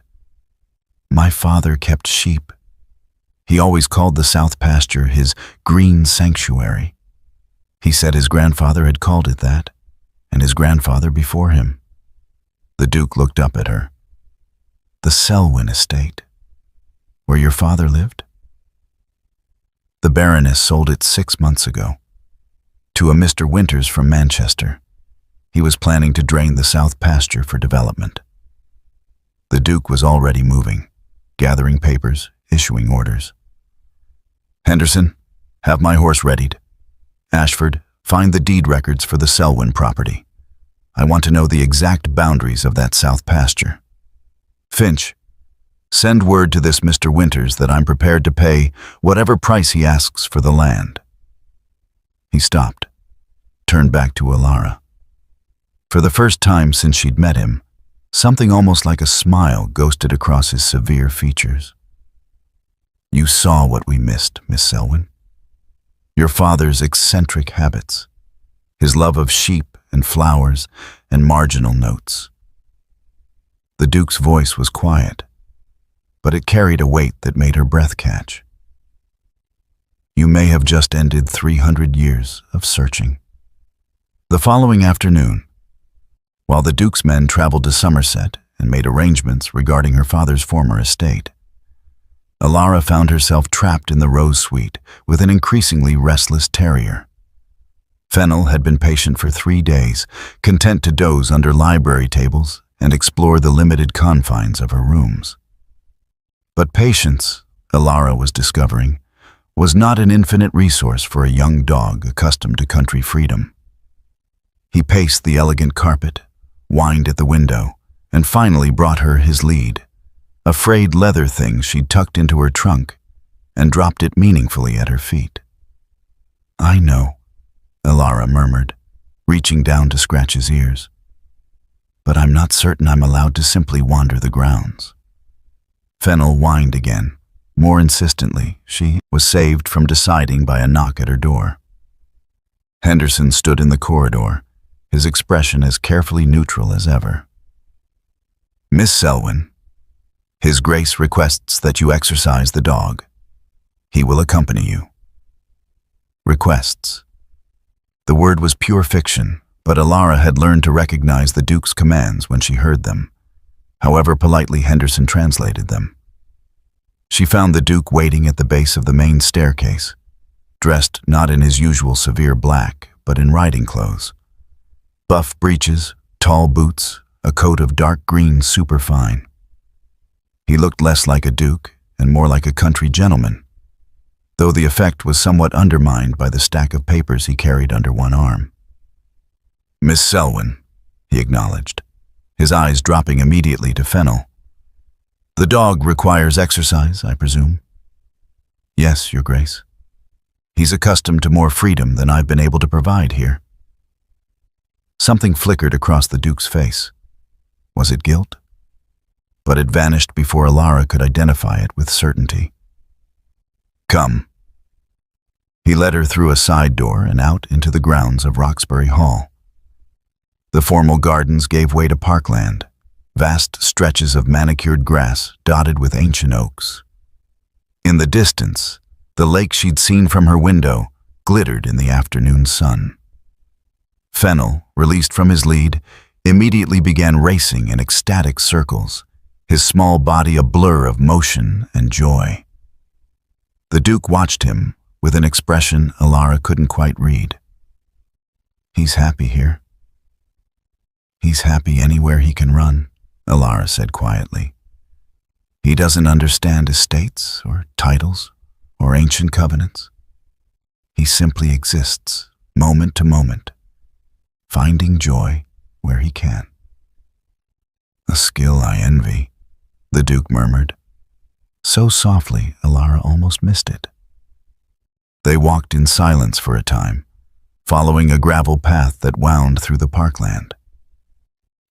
"My father kept sheep. He always called the south pasture his green sanctuary. He said his grandfather had called it that, and his grandfather before him." The Duke looked up at her. "The Selwyn estate, where your father lived?" "The Baroness sold it 6 months ago, to a Mr. Winters from Manchester. He was planning to drain the south pasture for development." The Duke was already moving, gathering papers, issuing orders. "Henderson, have my horse readied. Ashford, find the deed records for the Selwyn property. I want to know the exact boundaries of that south pasture. Finch, send word to this Mr. Winters that I'm prepared to pay whatever price he asks for the land." He stopped, turned back to Elara. For the first time since she'd met him, something almost like a smile ghosted across his severe features. "You saw what we missed, Miss Selwyn. Your father's eccentric habits, his love of sheep and flowers and marginal notes." The Duke's voice was quiet, but it carried a weight that made her breath catch. "You may have just ended 300 years of searching." The following afternoon, while the Duke's men traveled to Somerset and made arrangements regarding her father's former estate, Elara found herself trapped in the Rose Suite with an increasingly restless terrier. Fennel had been patient for 3 days, content to doze under library tables and explore the limited confines of her rooms. But patience, Elara was discovering, was not an infinite resource for a young dog accustomed to country freedom. He paced the elegant carpet, whined at the window, and finally brought her his lead, a frayed leather thing she'd tucked into her trunk, and dropped it meaningfully at her feet. "I know," Elara murmured, reaching down to scratch his ears. "But I'm not certain I'm allowed to simply wander the grounds." Fennel whined again. More insistently, she was saved from deciding by a knock at her door. Henderson stood in the corridor, his expression as carefully neutral as ever. "Miss Selwyn, His Grace requests that you exercise the dog. He will accompany you." Requests. The word was pure fiction, but Elara had learned to recognize the Duke's commands when she heard them, however politely Henderson translated them. She found the Duke waiting at the base of the main staircase, dressed not in his usual severe black, but in riding clothes. Buff breeches, tall boots, a coat of dark green superfine. He looked less like a duke and more like a country gentleman, though the effect was somewhat undermined by the stack of papers he carried under one arm. "Miss Selwyn," he acknowledged, his eyes dropping immediately to Fennel. "The dog requires exercise, I presume?" "Yes, Your Grace. He's accustomed to more freedom than I've been able to provide here." Something flickered across the Duke's face. Was it guilt? But it vanished before Elara could identify it with certainty. "Come." He led her through a side door and out into the grounds of Roxbury Hall. The formal gardens gave way to parkland, vast stretches of manicured grass dotted with ancient oaks. In the distance, the lake she'd seen from her window glittered in the afternoon sun. Fennel, released from his lead, immediately began racing in ecstatic circles, his small body a blur of motion and joy. The Duke watched him with an expression Elara couldn't quite read. "He's happy here." "He's happy anywhere he can run," Elara said quietly. "He doesn't understand estates or titles or ancient covenants. He simply exists, moment to moment, finding joy where he can." "A skill I envy," the Duke murmured, so softly Elara almost missed it. They walked in silence for a time, following a gravel path that wound through the parkland.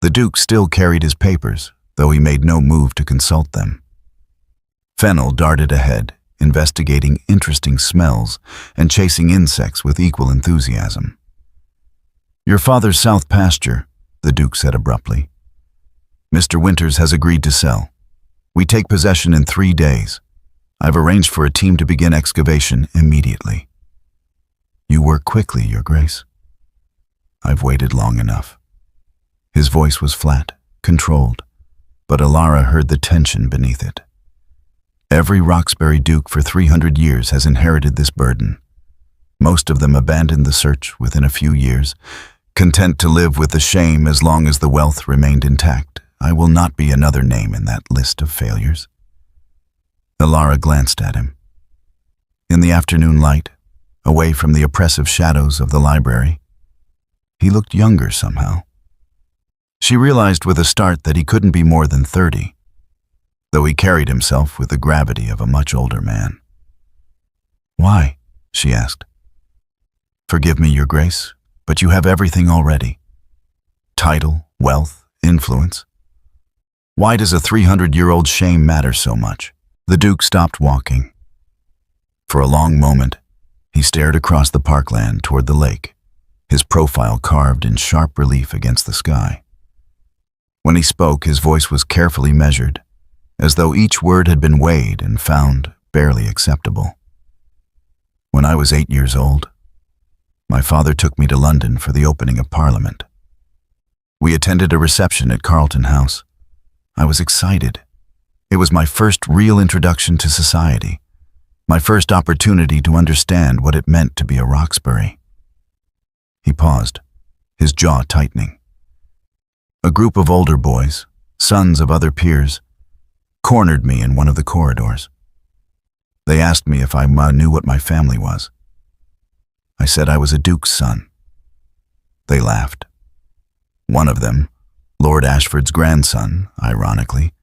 The Duke still carried his papers, though he made no move to consult them. Fennel darted ahead, investigating interesting smells and chasing insects with equal enthusiasm. "Your father's south pasture," the Duke said abruptly. "Mr. Winters has agreed to sell. We take possession in 3 days. I've arranged for a team to begin excavation immediately." "You work quickly, Your Grace." "I've waited long enough." His voice was flat, controlled, but Elara heard the tension beneath it. Every Roxbury Duke for 300 years has inherited this burden. Most of them abandoned the search within a few years, content to live with the shame as long as the wealth remained intact. I will not be another name in that list of failures. Elara glanced at him. In the afternoon light, away from the oppressive shadows of the library, he looked younger somehow. She realized with a start that he couldn't be more than 30, though he carried himself with the gravity of a much older man. "Why?" she asked. "Forgive me, Your Grace, but you have everything already. Title, wealth, influence. Why does a 300-year-old shame matter so much?" The Duke stopped walking. For a long moment, he stared across the parkland toward the lake, his profile carved in sharp relief against the sky. When he spoke, his voice was carefully measured, as though each word had been weighed and found barely acceptable. "When I was 8 years old, my father took me to London for the opening of Parliament. We attended a reception at Carlton House. I was excited. It was my first real introduction to society, my first opportunity to understand what it meant to be a Roxbury." He paused, his jaw tightening. A group of older boys, sons of other peers, cornered me in one of the corridors. They asked me if I knew what my family was. I said I was a duke's son. They laughed. One of them, Lord Ashford's grandson, ironically,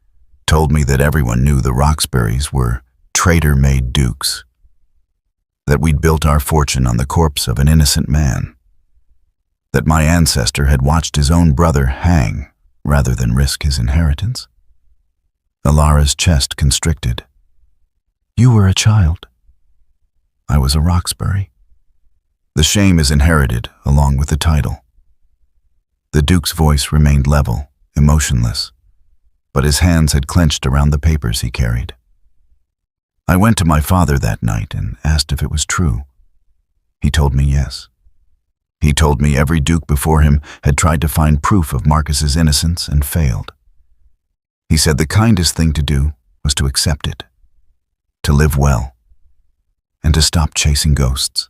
told me that everyone knew the Roxburys were traitor-made dukes, that we'd built our fortune on the corpse of an innocent man, that my ancestor had watched his own brother hang rather than risk his inheritance. Elara's chest constricted. You were a child. I was a Roxbury. The shame is inherited along with the title. The Duke's voice remained level, emotionless, but his hands had clenched around the papers he carried. I went to my father that night and asked if it was true. He told me yes. He told me every duke before him had tried to find proof of Marcus's innocence and failed. He said the kindest thing to do was to accept it, to live well, and to stop chasing ghosts.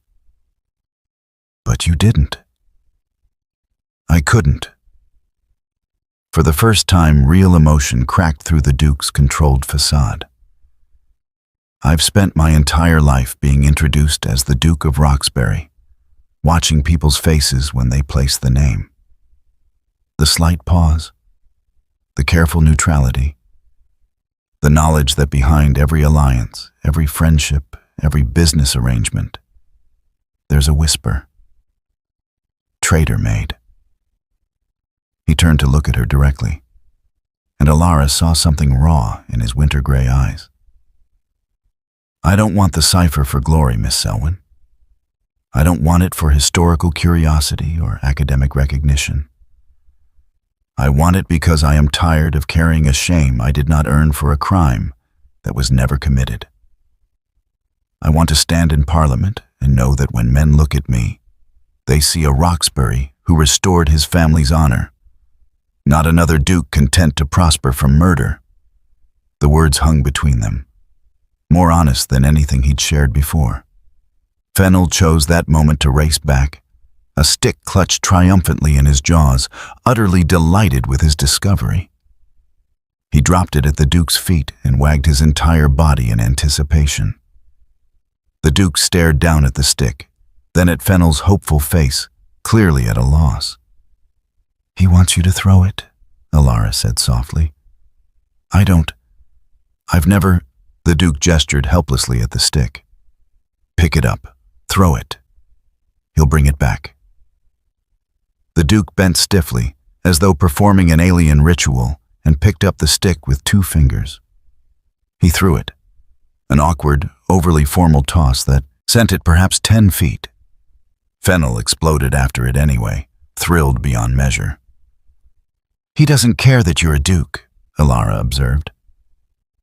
But you didn't. I couldn't. For the first time, real emotion cracked through the Duke's controlled facade. I've spent my entire life being introduced as the Duke of Roxbury, watching people's faces when they place the name. The slight pause, the careful neutrality, the knowledge that behind every alliance, every friendship, every business arrangement, there's a whisper. Traitor-made. He turned to look at her directly, and Elara saw something raw in his winter-gray eyes. I don't want the cipher for glory, Miss Selwyn. I don't want it for historical curiosity or academic recognition. I want it because I am tired of carrying a shame I did not earn for a crime that was never committed. I want to stand in Parliament and know that when men look at me, they see a Roxbury who restored his family's honor, not another duke content to prosper from murder. The words hung between them, more honest than anything he'd shared before. Fennel chose that moment to race back, a stick clutched triumphantly in his jaws, utterly delighted with his discovery. He dropped it at the Duke's feet and wagged his entire body in anticipation. The Duke stared down at the stick, then at Fennel's hopeful face, clearly at a loss. He wants you to throw it, Elara said softly. I've never... The Duke gestured helplessly at the stick. Pick it up. Throw it. He'll bring it back. The Duke bent stiffly, as though performing an alien ritual, and picked up the stick with 2 fingers. He threw it, an awkward, overly formal toss that sent it perhaps 10 feet. Fennel exploded after it anyway, thrilled beyond measure. He doesn't care that you're a duke, Elara observed.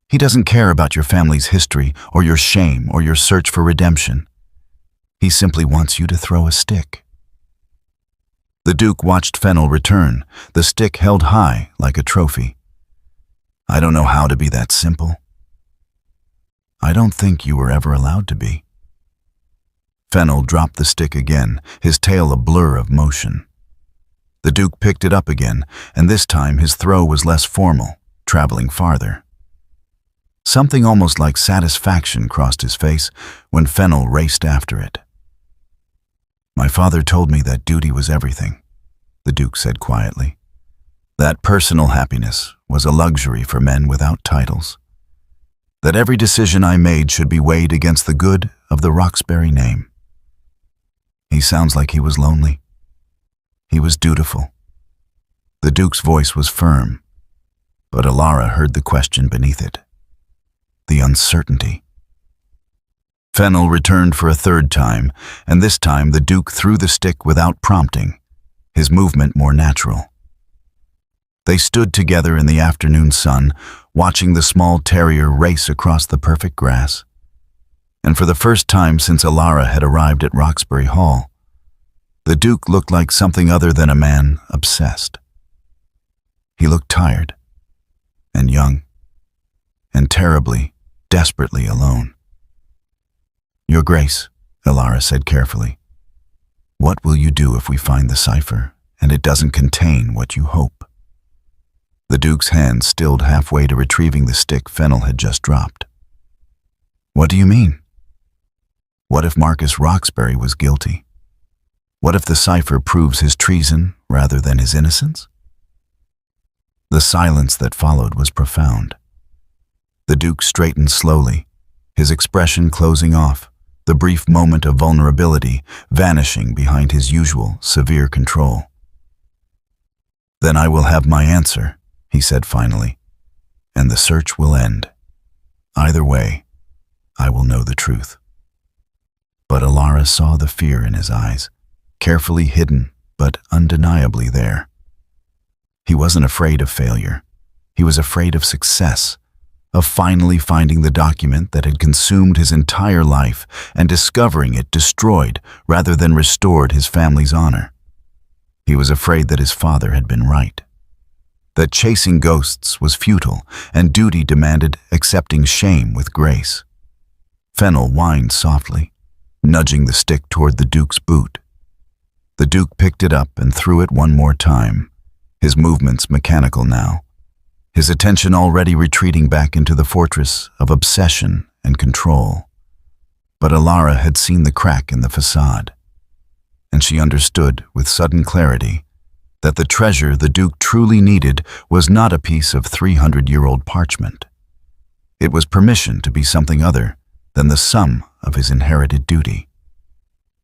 He doesn't care about your family's history or your shame or your search for redemption. He simply wants you to throw a stick. The Duke watched Fennel return, the stick held high like a trophy. I don't know how to be that simple. I don't think you were ever allowed to be. Fennel dropped the stick again, his tail a blur of motion. The Duke picked it up again, and this time his throw was less formal, traveling farther. Something almost like satisfaction crossed his face when Fennel raced after it. My father told me that duty was everything, the Duke said quietly. That personal happiness was a luxury for men without titles. That every decision I made should be weighed against the good of the Roxbury name. He sounds like he was lonely. He was dutiful. The Duke's voice was firm, but Elara heard the question beneath it. The uncertainty. Fennel returned for a 3rd time, and this time the Duke threw the stick without prompting, his movement more natural. They stood together in the afternoon sun, watching the small terrier race across the perfect grass. And for the first time since Elara had arrived at Roxbury Hall, the Duke looked like something other than a man obsessed. He looked tired, and young, and terribly, desperately alone. Your Grace, Elara said carefully, what will you do if we find the cipher and it doesn't contain what you hope? The Duke's hand stilled halfway to retrieving the stick Fennel had just dropped. What do you mean? What if Marcus Roxbury was guilty? What if the cipher proves his treason rather than his innocence? The silence that followed was profound. The Duke straightened slowly, his expression closing off, the brief moment of vulnerability vanishing behind his usual severe control. "Then I will have my answer," he said finally, "and the search will end. Either way, I will know the truth." But Elara saw the fear in his eyes, carefully hidden but undeniably there. He wasn't afraid of failure. He was afraid of success, of finally finding the document that had consumed his entire life and discovering it destroyed rather than restored his family's honor. He was afraid that his father had been right, that chasing ghosts was futile and duty demanded accepting shame with grace. Fennel whined softly, nudging the stick toward the Duke's boot. The Duke picked it up and threw it one more time, his movements mechanical now, his attention already retreating back into the fortress of obsession and control. But Elara had seen the crack in the facade, and she understood with sudden clarity that the treasure the Duke truly needed was not a piece of 300-year-old parchment. It was permission to be something other than the sum of his inherited duty.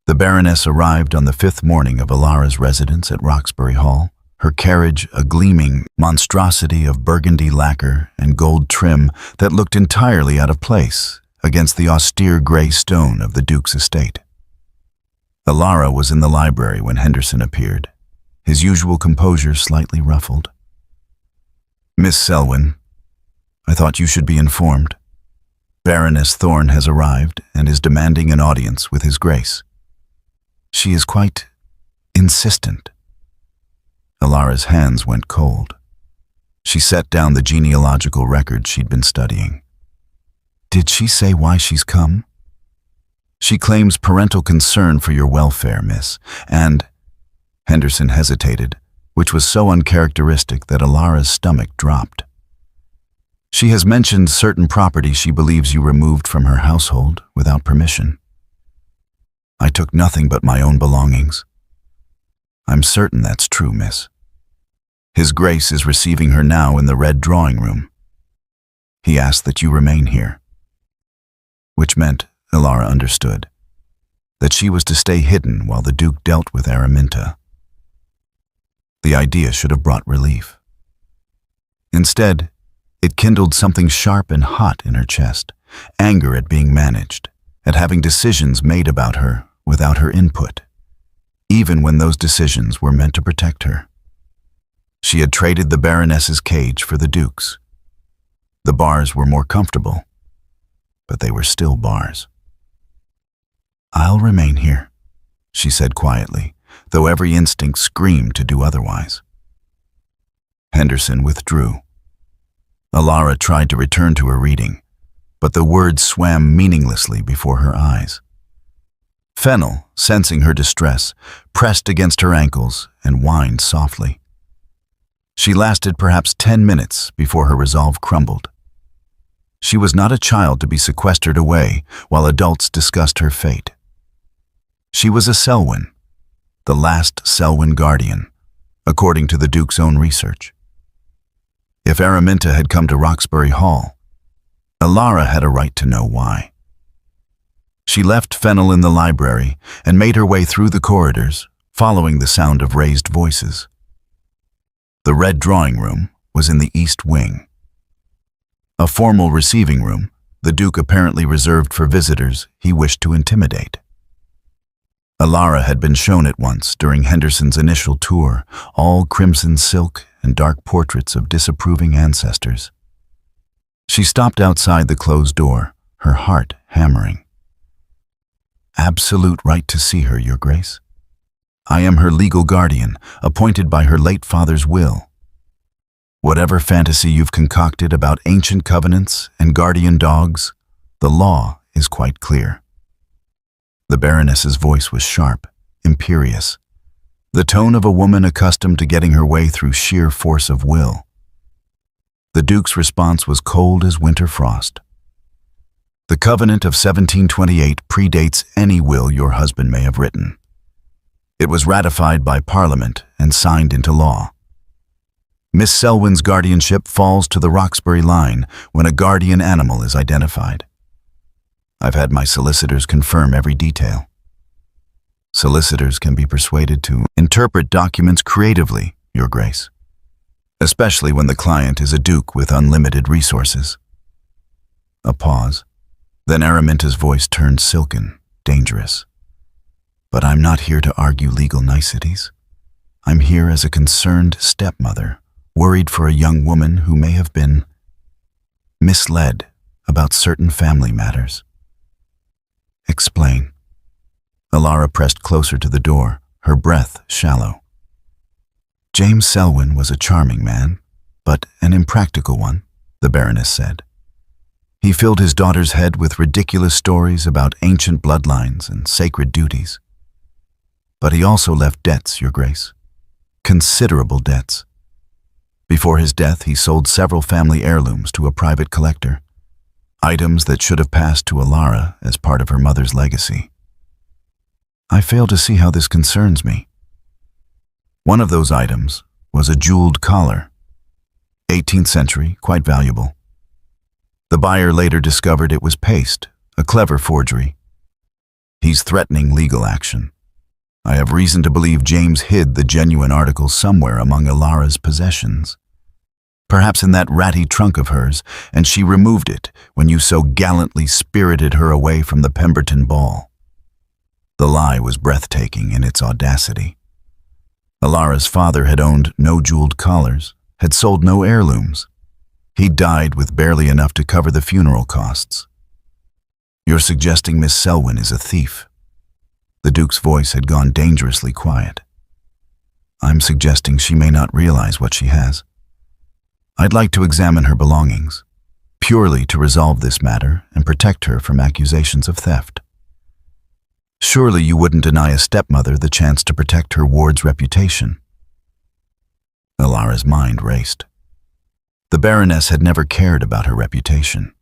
The Baroness arrived on the 5th morning of Elara's residence at Roxbury Hall, her carriage a gleaming monstrosity of burgundy lacquer and gold trim that looked entirely out of place against the austere gray stone of the Duke's estate. Elara was in the library when Henderson appeared, his usual composure slightly ruffled. "Miss Selwyn, I thought you should be informed. Baroness Thorne has arrived and is demanding an audience with His Grace. She is quite insistent." Elara's hands went cold. She set down the genealogical record she'd been studying. "Did she say why she's come?" "She claims parental concern for your welfare, miss, and—" Henderson hesitated, which was so uncharacteristic that Elara's stomach dropped. "She has mentioned certain property she believes you removed from her household without permission." "I took nothing but my own belongings." "I'm certain that's true, miss. His Grace is receiving her now in the red drawing room. He asked that you remain here." Which meant, Elara understood, that she was to stay hidden while the Duke dealt with Araminta. The idea should have brought relief. Instead, it kindled something sharp and hot in her chest, anger at being managed, at having decisions made about her without her input, even when those decisions were meant to protect her. She had traded the Baroness's cage for the Duke's. The bars were more comfortable, but they were still bars. "I'll remain here," she said quietly, though every instinct screamed to do otherwise. Henderson withdrew. Elara tried to return to her reading, but the words swam meaninglessly before her eyes. Fennel, sensing her distress, pressed against her ankles and whined softly. She lasted perhaps 10 minutes before her resolve crumbled. She was not a child to be sequestered away while adults discussed her fate. She was a Selwyn, the last Selwyn guardian, according to the Duke's own research. If Araminta had come to Roxbury Hall, Elara had a right to know why. She left Fennel in the library and made her way through the corridors, following the sound of raised voices. The red drawing room was in the east wing. A formal receiving room, the Duke apparently reserved for visitors he wished to intimidate. Elara had been shown it once during Henderson's initial tour, all crimson silk and dark portraits of disapproving ancestors. She stopped outside the closed door, her heart hammering. "Absolute right to see her, Your Grace. I am her legal guardian, appointed by her late father's will. Whatever fantasy you've concocted about ancient covenants and guardian dogs, the law is quite clear." The Baroness's voice was sharp, imperious, the tone of a woman accustomed to getting her way through sheer force of will. The Duke's response was cold as winter frost. The Covenant of 1728 predates any will your husband may have written. It was ratified by Parliament and signed into law. Miss Selwyn's guardianship falls to the Roxbury line when a guardian animal is identified. I've had my solicitors confirm every detail. Solicitors can be persuaded to interpret documents creatively, Your Grace, especially when the client is a duke with unlimited resources. A pause. Then Araminta's voice turned silken, dangerous. But I'm not here to argue legal niceties. I'm here as a concerned stepmother, worried for a young woman who may have been misled about certain family matters. Explain. Elara pressed closer to the door, her breath shallow. James Selwyn was a charming man, but an impractical one, the Baroness said. He filled his daughter's head with ridiculous stories about ancient bloodlines and sacred duties. But he also left debts, Your Grace. Considerable debts. Before his death, he sold several family heirlooms to a private collector, items that should have passed to Elara as part of her mother's legacy. I fail to see how this concerns me. One of those items was a jeweled collar, 18th century, quite valuable. The buyer later discovered it was paste, a clever forgery. He's threatening legal action. I have reason to believe James hid the genuine article somewhere among Elara's possessions. Perhaps in that ratty trunk of hers, and she removed it when you so gallantly spirited her away from the Pemberton ball. The lie was breathtaking in its audacity. Elara's father had owned no jeweled collars, had sold no heirlooms. He died with barely enough to cover the funeral costs. You're suggesting Miss Selwyn is a thief. The Duke's voice had gone dangerously quiet. I'm suggesting she may not realize what she has. I'd like to examine her belongings, purely to resolve this matter and protect her from accusations of theft. Surely you wouldn't deny a stepmother the chance to protect her ward's reputation. Elara's mind raced. The Baroness had never cared about her reputation.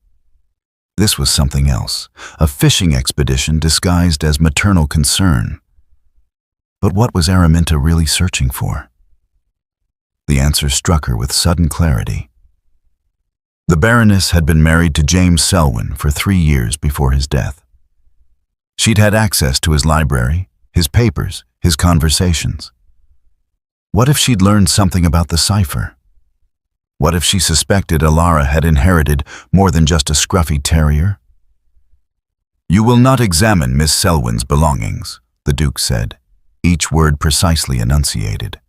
This was something else, a fishing expedition disguised as maternal concern. But what was Araminta really searching for? The answer struck her with sudden clarity. The Baroness had been married to James Selwyn for 3 years before his death. She'd had access to his library, his papers, his conversations. What if she'd learned something about the cipher? What if she suspected Elara had inherited more than just a scruffy terrier? You will not examine Miss Selwyn's belongings, the Duke said, each word precisely enunciated.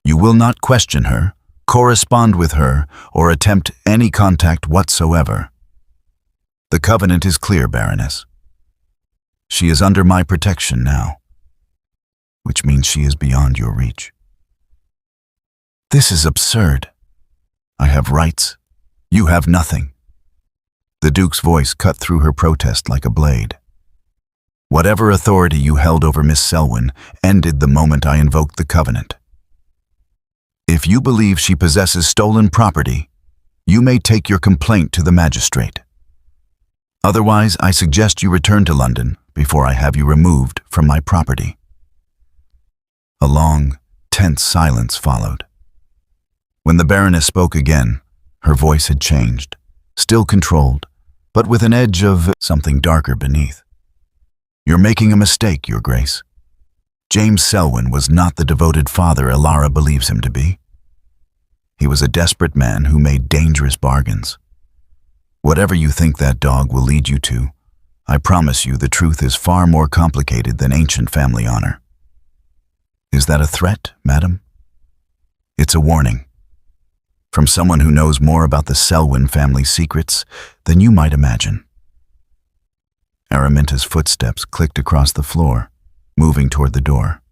You will not question her, correspond with her, or attempt any contact whatsoever. The covenant is clear, Baroness. She is under my protection now, which means she is beyond your reach. This is absurd. I have rights. You have nothing. The Duke's voice cut through her protest like a blade. Whatever authority you held over Miss Selwyn ended the moment I invoked the covenant. If you believe she possesses stolen property, you may take your complaint to the magistrate. Otherwise, I suggest you return to London before I have you removed from my property. A long, tense silence followed. When the Baroness spoke again, her voice had changed, still controlled, but with an edge of something darker beneath. You're making a mistake, Your Grace. James Selwyn was not the devoted father Elara believes him to be. He was a desperate man who made dangerous bargains. Whatever you think that dog will lead you to, I promise you the truth is far more complicated than ancient family honor. Is that a threat, madam? It's a warning. From someone who knows more about the Selwyn family secrets than you might imagine. Araminta's footsteps clicked across the floor, moving toward the door.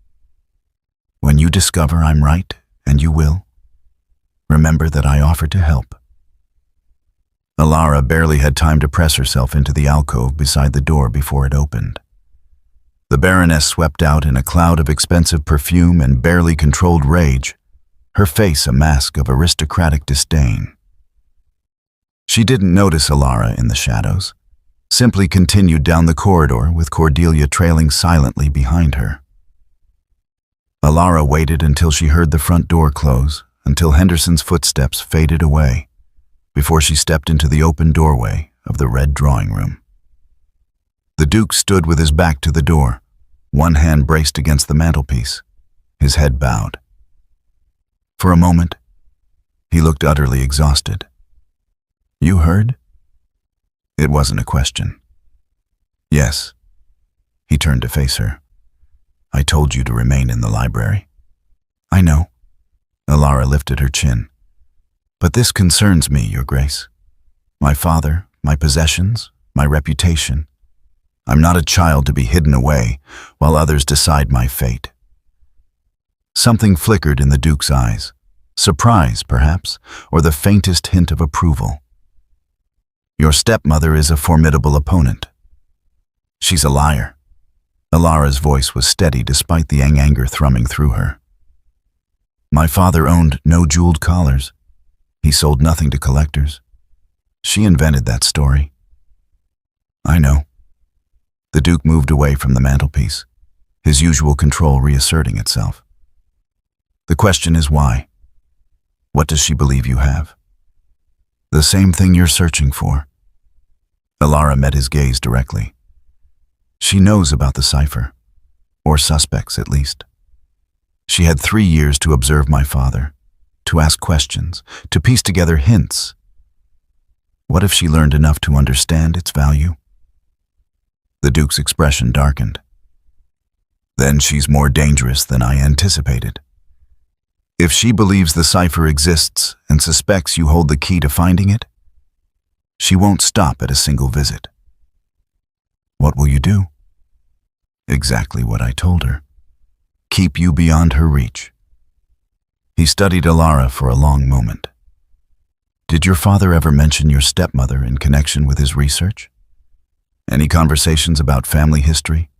When you discover I'm right, and you will, remember that I offer to help. Elara barely had time to press herself into the alcove beside the door before it opened. The Baroness swept out in a cloud of expensive perfume and barely controlled rage, her face a mask of aristocratic disdain. She didn't notice Elara in the shadows. simply continued down the corridor with Cordelia trailing silently behind her. Elara waited until she heard the front door close, until Henderson's footsteps faded away, before she stepped into the open doorway of the red drawing room. The Duke stood with his back to the door, one hand braced against the mantelpiece, his head bowed. For a moment, he looked utterly exhausted. "You heard?" It wasn't a question. "Yes." He turned to face her. "I told you to remain in the library." "I know." Elara lifted her chin. "But this concerns me, Your Grace. My father, my possessions, my reputation. I'm not a child to be hidden away while others decide my fate." Something flickered in the Duke's eyes. Surprise, perhaps, or the faintest hint of approval. "Your stepmother is a formidable opponent." "She's a liar." Elara's voice was steady despite the anger thrumming through her. "My father owned no jeweled collars. He sold nothing to collectors. She invented that story." "I know." The Duke moved away from the mantelpiece, his usual control reasserting itself. "The question is why? What does she believe you have?" "The same thing you're searching for." Elara met his gaze directly. "She knows about the cipher, or suspects at least. She had 3 years to observe my father, to ask questions, to piece together hints. What if she learned enough to understand its value?" The Duke's expression darkened. "Then she's more dangerous than I anticipated. If she believes the cipher exists and suspects you hold the key to finding it, she won't stop at a single visit." "What will you do?" "Exactly what I told her. Keep you beyond her reach." He studied Elara for a long moment. "Did your father ever mention your stepmother in connection with his research? Any conversations about family history?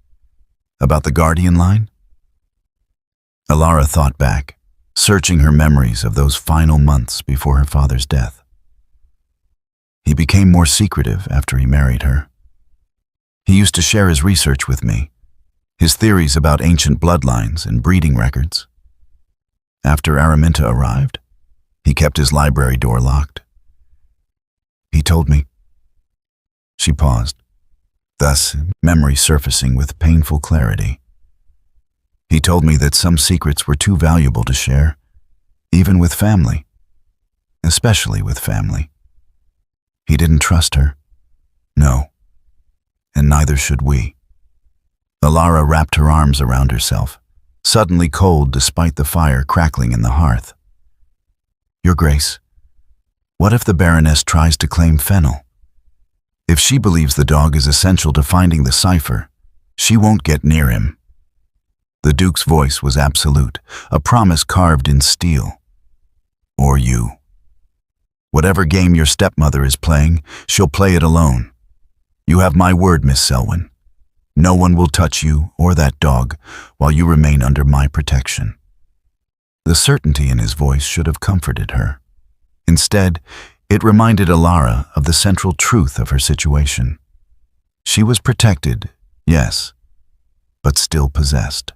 About the guardian line?" Elara thought back, searching her memories of those final months before her father's death. "He became more secretive after he married her. He used to share his research with me, his theories about ancient bloodlines and breeding records. After Araminta arrived, he kept his library door locked. He told me." She paused, thus memory surfacing with painful clarity. "He told me that some secrets were too valuable to share, even with family, especially with family. He didn't trust her. No, and neither should we." Elara wrapped her arms around herself, suddenly cold despite the fire crackling in the hearth. "Your Grace, what if the Baroness tries to claim Fennel? If she believes the dog is essential to finding the cipher, she won't get near him." The Duke's voice was absolute, a promise carved in steel. "Or you. Whatever game your stepmother is playing, she'll play it alone. You have my word, Miss Selwyn. No one will touch you or that dog while you remain under my protection." The certainty in his voice should have comforted her. Instead, it reminded Elara of the central truth of her situation. She was protected, yes, but still possessed.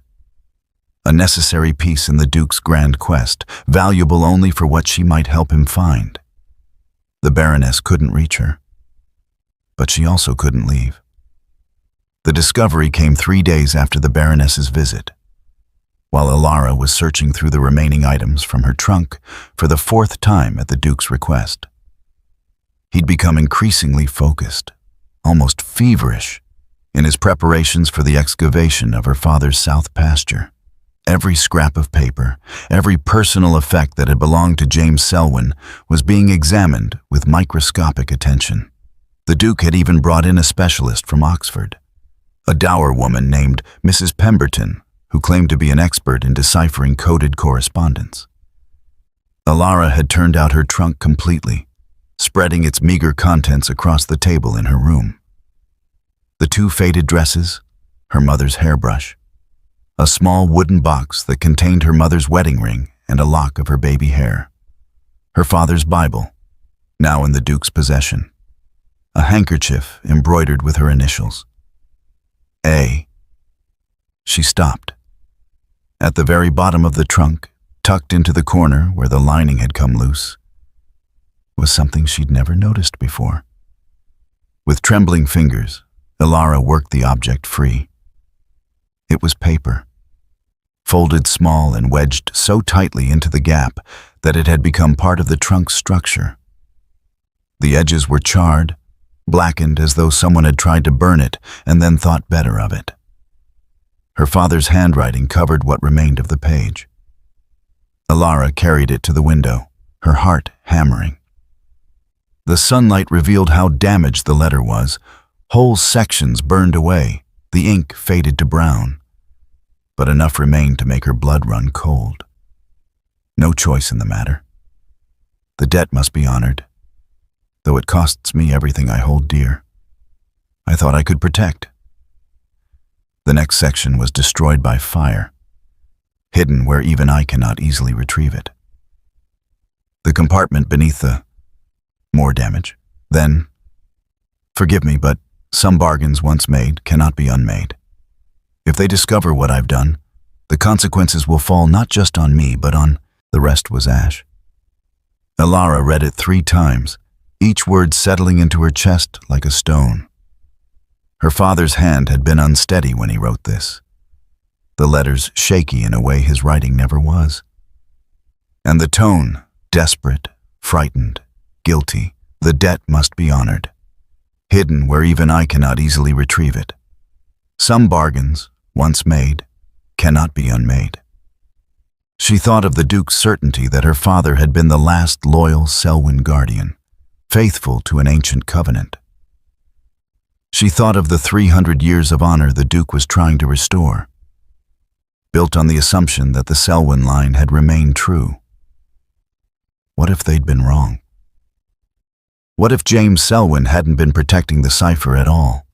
A necessary piece in the Duke's grand quest, valuable only for what she might help him find. The Baroness couldn't reach her, but she also couldn't leave. The discovery came 3 days after the Baroness's visit, while Elara was searching through the remaining items from her trunk for the 4th time at the Duke's request. He'd become increasingly focused, almost feverish, in his preparations for the excavation of her father's south pasture. Every scrap of paper, every personal effect that had belonged to James Selwyn was being examined with microscopic attention. The Duke had even brought in a specialist from Oxford, a dour woman named Mrs. Pemberton, who claimed to be an expert in deciphering coded correspondence. Elara had turned out her trunk completely, spreading its meager contents across the table in her room. The 2 faded dresses, her mother's hairbrush, a small wooden box that contained her mother's wedding ring and a lock of her baby hair, her father's Bible, now in the Duke's possession, a handkerchief embroidered with her initials. A. She stopped. At the very bottom of the trunk, tucked into the corner where the lining had come loose, was something she'd never noticed before. With trembling fingers, Elara worked the object free. It was paper, folded small and wedged so tightly into the gap that it had become part of the trunk's structure. The edges were charred, blackened as though someone had tried to burn it and then thought better of it. Her father's handwriting covered what remained of the page. Elara carried it to the window, her heart hammering. The sunlight revealed how damaged the letter was. Whole sections burned away, the ink faded to brown. But enough remained to make her blood run cold. No choice in the matter. The debt must be honored, though it costs me everything I hold dear. I thought I could protect. The next section was destroyed by fire, hidden where even I cannot easily retrieve it. The compartment beneath the... more damage. Then, forgive me, but some bargains once made cannot be unmade. If they discover what I've done, the consequences will fall not just on me, but on... The rest was ash. Elara read it 3 times, each word settling into her chest like a stone. Her father's hand had been unsteady when he wrote this, the letters shaky in a way his writing never was. And the tone, desperate, frightened, guilty. The debt must be honored, hidden where even I cannot easily retrieve it. Some bargains, once made, cannot be unmade. She thought of the Duke's certainty that her father had been the last loyal Selwyn guardian, faithful to an ancient covenant. She thought of the 300 years of honor the Duke was trying to restore, built on the assumption that the Selwyn line had remained true. What if they'd been wrong? What if James Selwyn hadn't been protecting the cipher at all,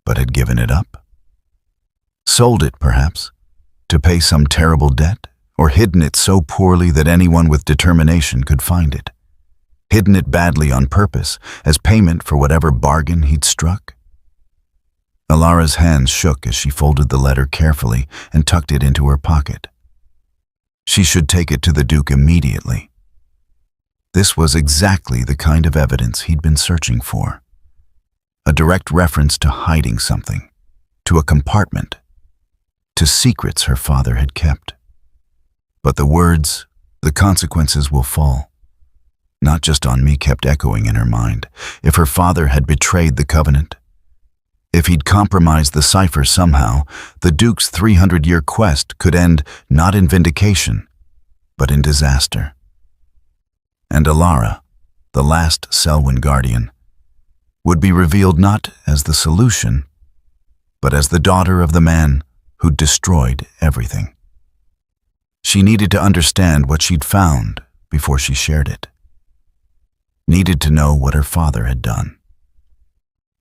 but had given it up? Sold it, perhaps, to pay some terrible debt, or hidden it so poorly that anyone with determination could find it? Hidden it badly on purpose, as payment for whatever bargain he'd struck? Elara's hands shook as she folded the letter carefully and tucked it into her pocket. She should take it to the Duke immediately. This was exactly the kind of evidence he'd been searching for. A direct reference to hiding something, to a compartment, to secrets her father had kept. But the words, "the consequences will fall," not just on me, kept echoing in her mind. If her father had betrayed the covenant, if he'd compromised the cipher somehow, the Duke's 300-year quest could end not in vindication, but in disaster. And Elara, the last Selwyn guardian, would be revealed not as the solution, but as the daughter of the man who'd destroyed everything. She needed to understand what she'd found before she shared it. Needed to know what her father had done.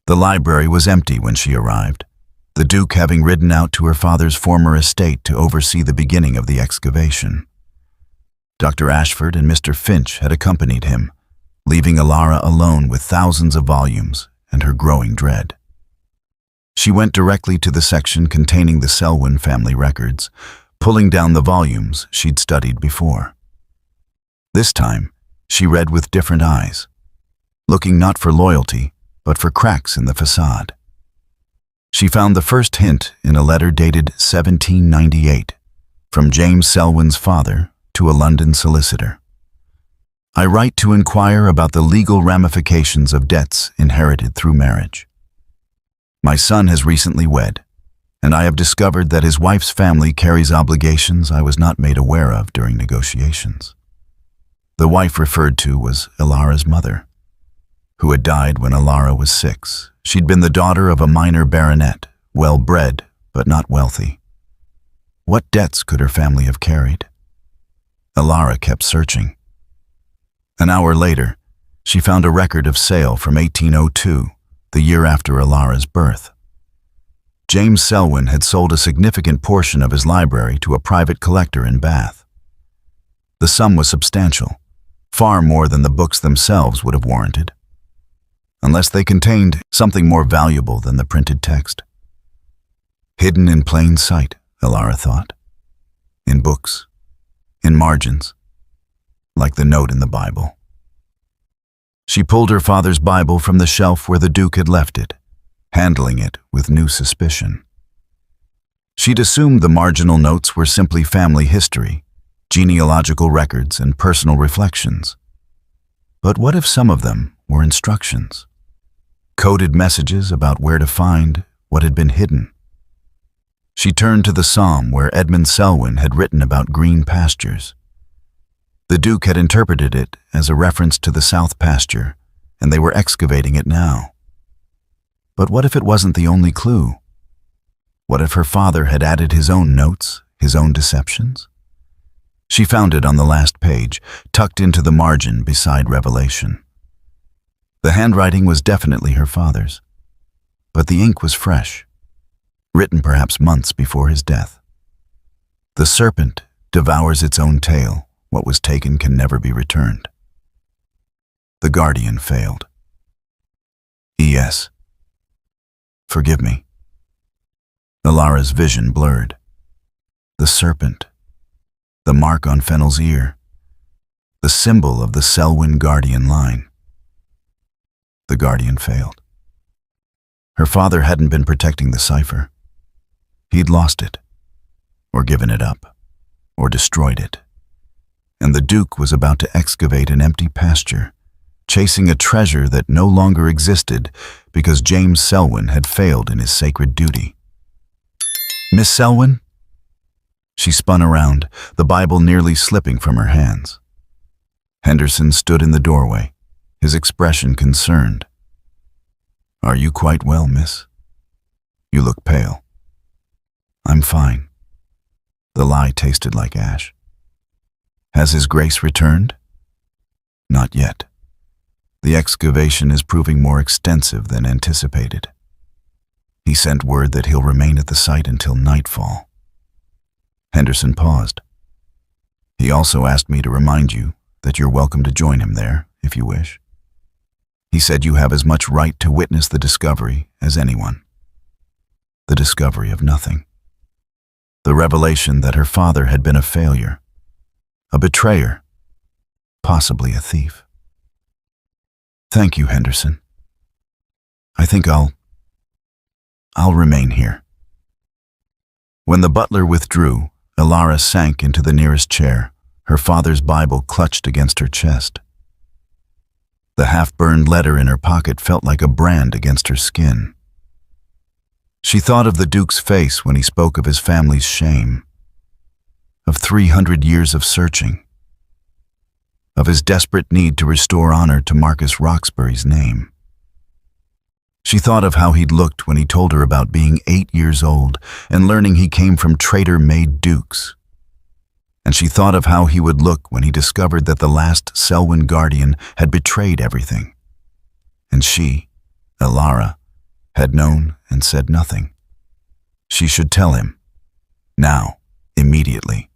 The library was empty when she arrived, the Duke having ridden out to her father's former estate to oversee the beginning of the excavation. Dr. Ashford and Mr. Finch had accompanied him, leaving Elara alone with thousands of volumes and her growing dread. She went directly to the section containing the Selwyn family records, pulling down the volumes she'd studied before. This time, she read with different eyes, looking not for loyalty, but for cracks in the facade. She found the first hint in a letter dated 1798, from James Selwyn's father to a London solicitor. "I write to inquire about the legal ramifications of debts inherited through marriage. My son has recently wed, and I have discovered that his wife's family carries obligations I was not made aware of during negotiations." The wife referred to was Elara's mother, who had died when Elara was 6. She'd been the daughter of a minor baronet, well-bred but not wealthy. What debts could her family have carried? Elara kept searching. An hour later, she found a record of sale from 1802, the year after Elara's birth. James Selwyn had sold a significant portion of his library to a private collector in Bath. The sum was substantial, far more than the books themselves would have warranted. unless they contained something more valuable than the printed text. Hidden in plain sight, Elara thought. In books, in margins, like the note in the Bible. She pulled her father's Bible from the shelf where the Duke had left it, handling it with new suspicion. She'd assumed the marginal notes were simply family history, genealogical records, and personal reflections. But what if some of them were instructions? Coded messages about where to find what had been hidden. She turned to the psalm where Edmund Selwyn had written about green pastures. The Duke had interpreted it as a reference to the South Pasture, and they were excavating it now. But what if it wasn't the only clue? What if her father had added his own notes, his own deceptions? She found it on the last page, tucked into the margin beside Revelation. The handwriting was definitely her father's, but the ink was fresh, written perhaps months before his death. The serpent devours its own tail. What was taken can never be returned. The guardian failed. E.S. Forgive me. Elara's vision blurred. The serpent. The mark on Fennel's ear. The symbol of the Selwyn guardian line. The guardian failed. Her father hadn't been protecting the cipher. He'd lost it, or given it up, or destroyed it. And the Duke was about to excavate an empty pasture, chasing a treasure that no longer existed because James Selwyn had failed in his sacred duty. Miss Selwyn? She spun around, the Bible nearly slipping from her hands. Henderson stood in the doorway, his expression concerned. Are you quite well, miss? You look pale. I'm fine. The lie tasted like ash. Has His Grace returned? Not yet. The excavation is proving more extensive than anticipated. He sent word that he'll remain at the site until nightfall. Henderson paused. He also asked me to remind you that you're welcome to join him there, if you wish. He said you have as much right to witness the discovery as anyone. The discovery of nothing. The revelation that her father had been a failure. A betrayer, possibly a thief. Thank you, Henderson. I think I'll remain here. When the butler withdrew, Elara sank into the nearest chair, her father's Bible clutched against her chest. The half-burned letter in her pocket felt like a brand against her skin. She thought of the Duke's face when he spoke of his family's shame, of 300 years of searching, of his desperate need to restore honor to Marcus Roxbury's name. She thought of how he'd looked when he told her about being 8 years old and learning he came from traitor-made dukes. And she thought of how he would look when he discovered that the last Selwyn guardian had betrayed everything. And she, Elara, had known and said nothing. She should tell him. Now, immediately.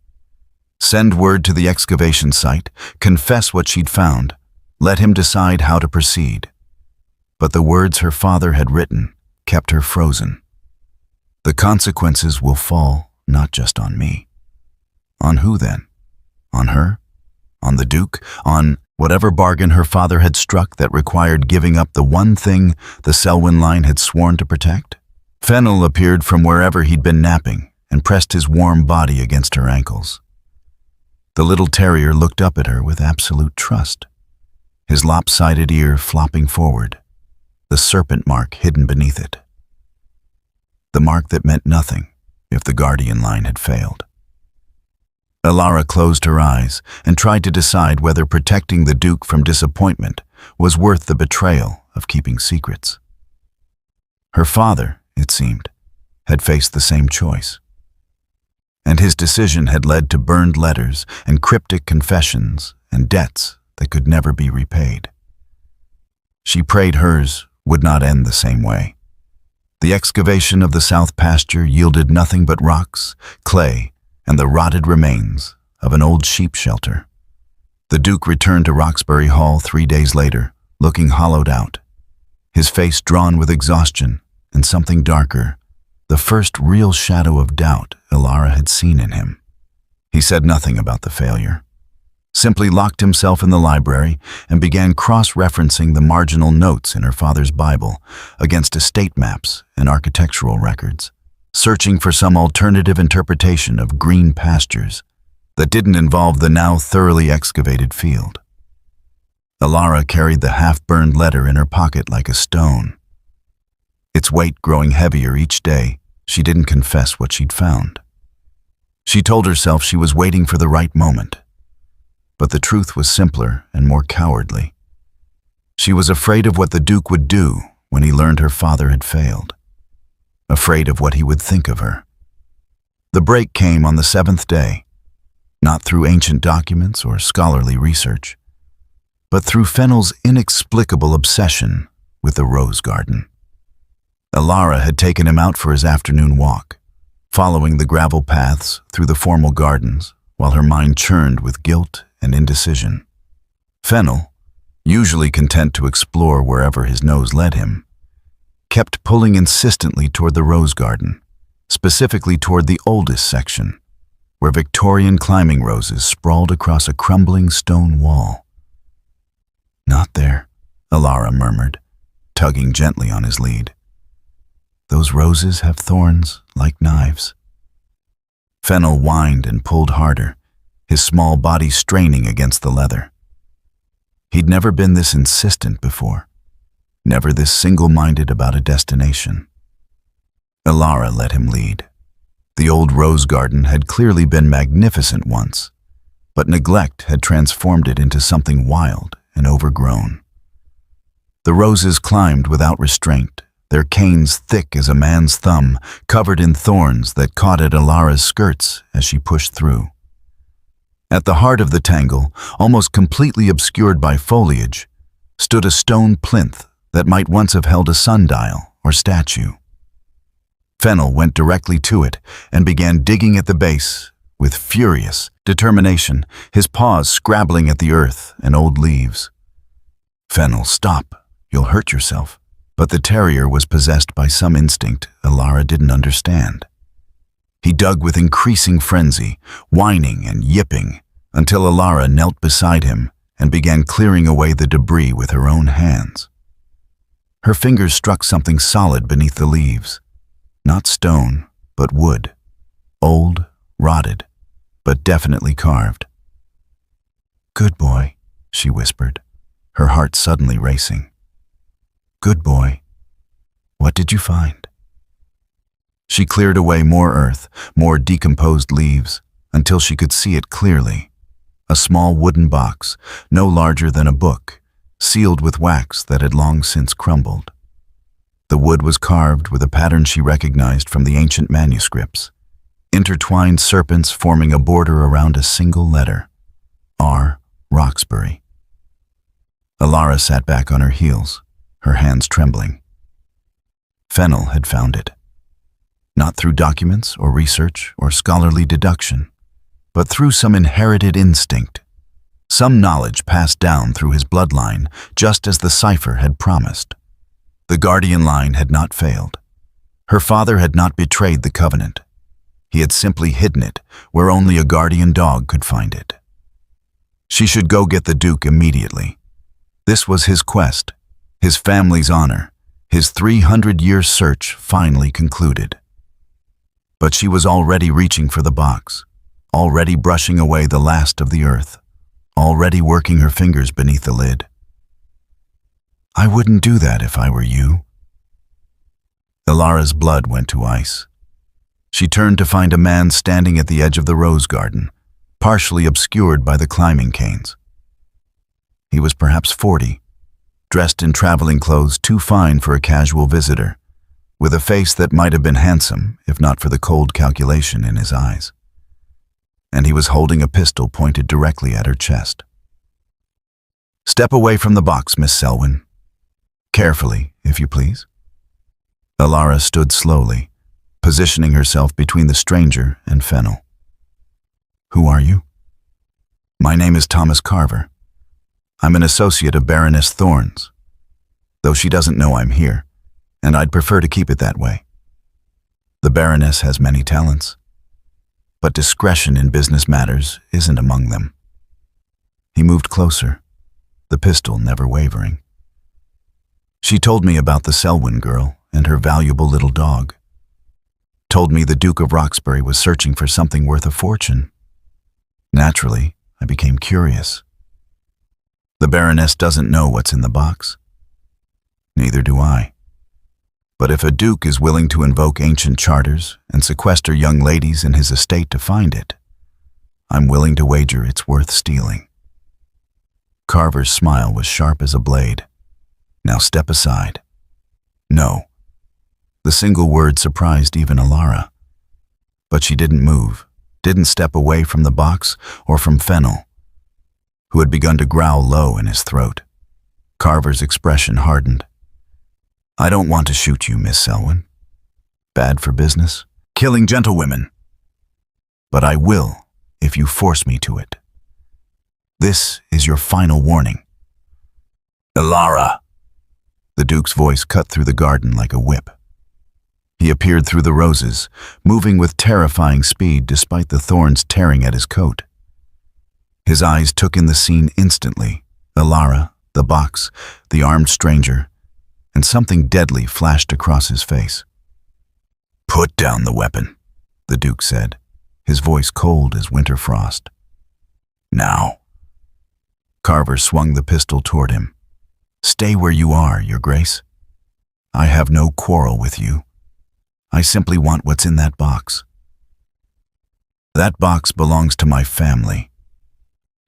Send word to the excavation site, confess what she'd found, let him decide how to proceed. But the words her father had written kept her frozen. The consequences will fall not just on me. On who then? On her? On the Duke? On whatever bargain her father had struck that required giving up the one thing the Selwyn line had sworn to protect? Fennel appeared from wherever he'd been napping and pressed his warm body against her ankles. The little terrier looked up at her with absolute trust, his lopsided ear flopping forward, the serpent mark hidden beneath it. The mark that meant nothing if the guardian line had failed. Elara closed her eyes and tried to decide whether protecting the Duke from disappointment was worth the betrayal of keeping secrets. Her father, it seemed, had faced the same choice. And his decision had led to burned letters and cryptic confessions and debts that could never be repaid. She prayed hers would not end the same way. The excavation of the South Pasture yielded nothing but rocks, clay, and the rotted remains of an old sheep shelter. The Duke returned to Roxbury Hall 3 days later, looking hollowed out, his face drawn with exhaustion and something darker, the first real shadow of doubt Elara had seen in him. He said nothing about the failure, simply locked himself in the library and began cross-referencing the marginal notes in her father's Bible against estate maps and architectural records, searching for some alternative interpretation of green pastures that didn't involve the now thoroughly excavated field. Elara carried the half-burned letter in her pocket like a stone. Its weight growing heavier each day, she didn't confess what she'd found. She told herself she was waiting for the right moment. But the truth was simpler and more cowardly. She was afraid of what the Duke would do when he learned her father had failed. Afraid of what he would think of her. The break came on the 7th day, not through ancient documents or scholarly research, but through Fennel's inexplicable obsession with the rose garden. Elara had taken him out for his afternoon walk, following the gravel paths through the formal gardens, while her mind churned with guilt and indecision. Fennel, usually content to explore wherever his nose led him, kept pulling insistently toward the rose garden, specifically toward the oldest section, where Victorian climbing roses sprawled across a crumbling stone wall. "Not there," Elara murmured, tugging gently on his lead. "Those roses have thorns like knives." Fennel whined and pulled harder, his small body straining against the leather. He'd never been this insistent before, never this single-minded about a destination. Elara let him lead. The old rose garden had clearly been magnificent once, but neglect had transformed it into something wild and overgrown. The roses climbed without restraint, their canes thick as a man's thumb, covered in thorns that caught at Elara's skirts as she pushed through. At the heart of the tangle, almost completely obscured by foliage, stood a stone plinth that might once have held a sundial or statue. Fennel went directly to it and began digging at the base with furious determination, his paws scrabbling at the earth and old leaves. "Fennel, stop. You'll hurt yourself." But the terrier was possessed by some instinct Elara didn't understand. He dug with increasing frenzy, whining and yipping, until Elara knelt beside him and began clearing away the debris with her own hands. Her fingers struck something solid beneath the leaves. Not stone, but wood. Old, rotted, but definitely carved. "Good boy," she whispered, her heart suddenly racing. "Good boy. What did you find?" She cleared away more earth, more decomposed leaves, until she could see it clearly. A small wooden box, no larger than a book, sealed with wax that had long since crumbled. The wood was carved with a pattern she recognized from the ancient manuscripts, intertwined serpents forming a border around a single letter, R. Roxbury. Elara sat back on her heels, her hands trembling. Fennel had found it. Not through documents or research or scholarly deduction, but through some inherited instinct, some knowledge passed down through his bloodline, just as the cipher had promised. The guardian line had not failed. Her father had not betrayed the covenant. He had simply hidden it where only a guardian dog could find it. She should go get the Duke immediately. This was his quest, his family's honor, his 300-year search finally concluded. But she was already reaching for the box, already brushing away the last of the earth, already working her fingers beneath the lid. "I wouldn't do that if I were you." Elara's blood went to ice. She turned to find a man standing at the edge of the rose garden, partially obscured by the climbing canes. He was perhaps 40, dressed in traveling clothes too fine for a casual visitor, with a face that might have been handsome if not for the cold calculation in his eyes. And he was holding a pistol pointed directly at her chest. "Step away from the box, Miss Selwyn. Carefully, if you please." Elara stood slowly, positioning herself between the stranger and Fennel. "Who are you?" "My name is Thomas Carver. I'm an associate of Baroness Thorne's." though she doesn't know I'm here, and I'd prefer to keep it that way. The Baroness has many talents, but discretion in business matters isn't among them. He moved closer, the pistol never wavering. She told me about the Selwyn girl and her valuable little dog. Told me the Duke of Roxbury was searching for something worth a fortune. Naturally, I became curious. The Baroness doesn't know what's in the box. Neither do I. But if a duke is willing to invoke ancient charters and sequester young ladies in his estate to find it, I'm willing to wager it's worth stealing. Carver's smile was sharp as a blade. Now step aside. No. The single word surprised even Elara. But she didn't move, didn't step away from the box or from Fennel, who had begun to growl low in his throat. Carver's expression hardened. I don't want to shoot you, Miss Selwyn. Bad for business. Killing gentlewomen. But I will if you force me to it. This is your final warning. Elara! The Duke's voice cut through the garden like a whip. He appeared through the roses, moving with terrifying speed despite the thorns tearing at his coat. His eyes took in the scene instantly. Elara, the box, the armed stranger, and something deadly flashed across his face. Put down the weapon, the Duke said, his voice cold as winter frost. Now. Carver swung the pistol toward him. Stay where you are, Your Grace. I have no quarrel with you. I simply want what's in that box. That box belongs to my family.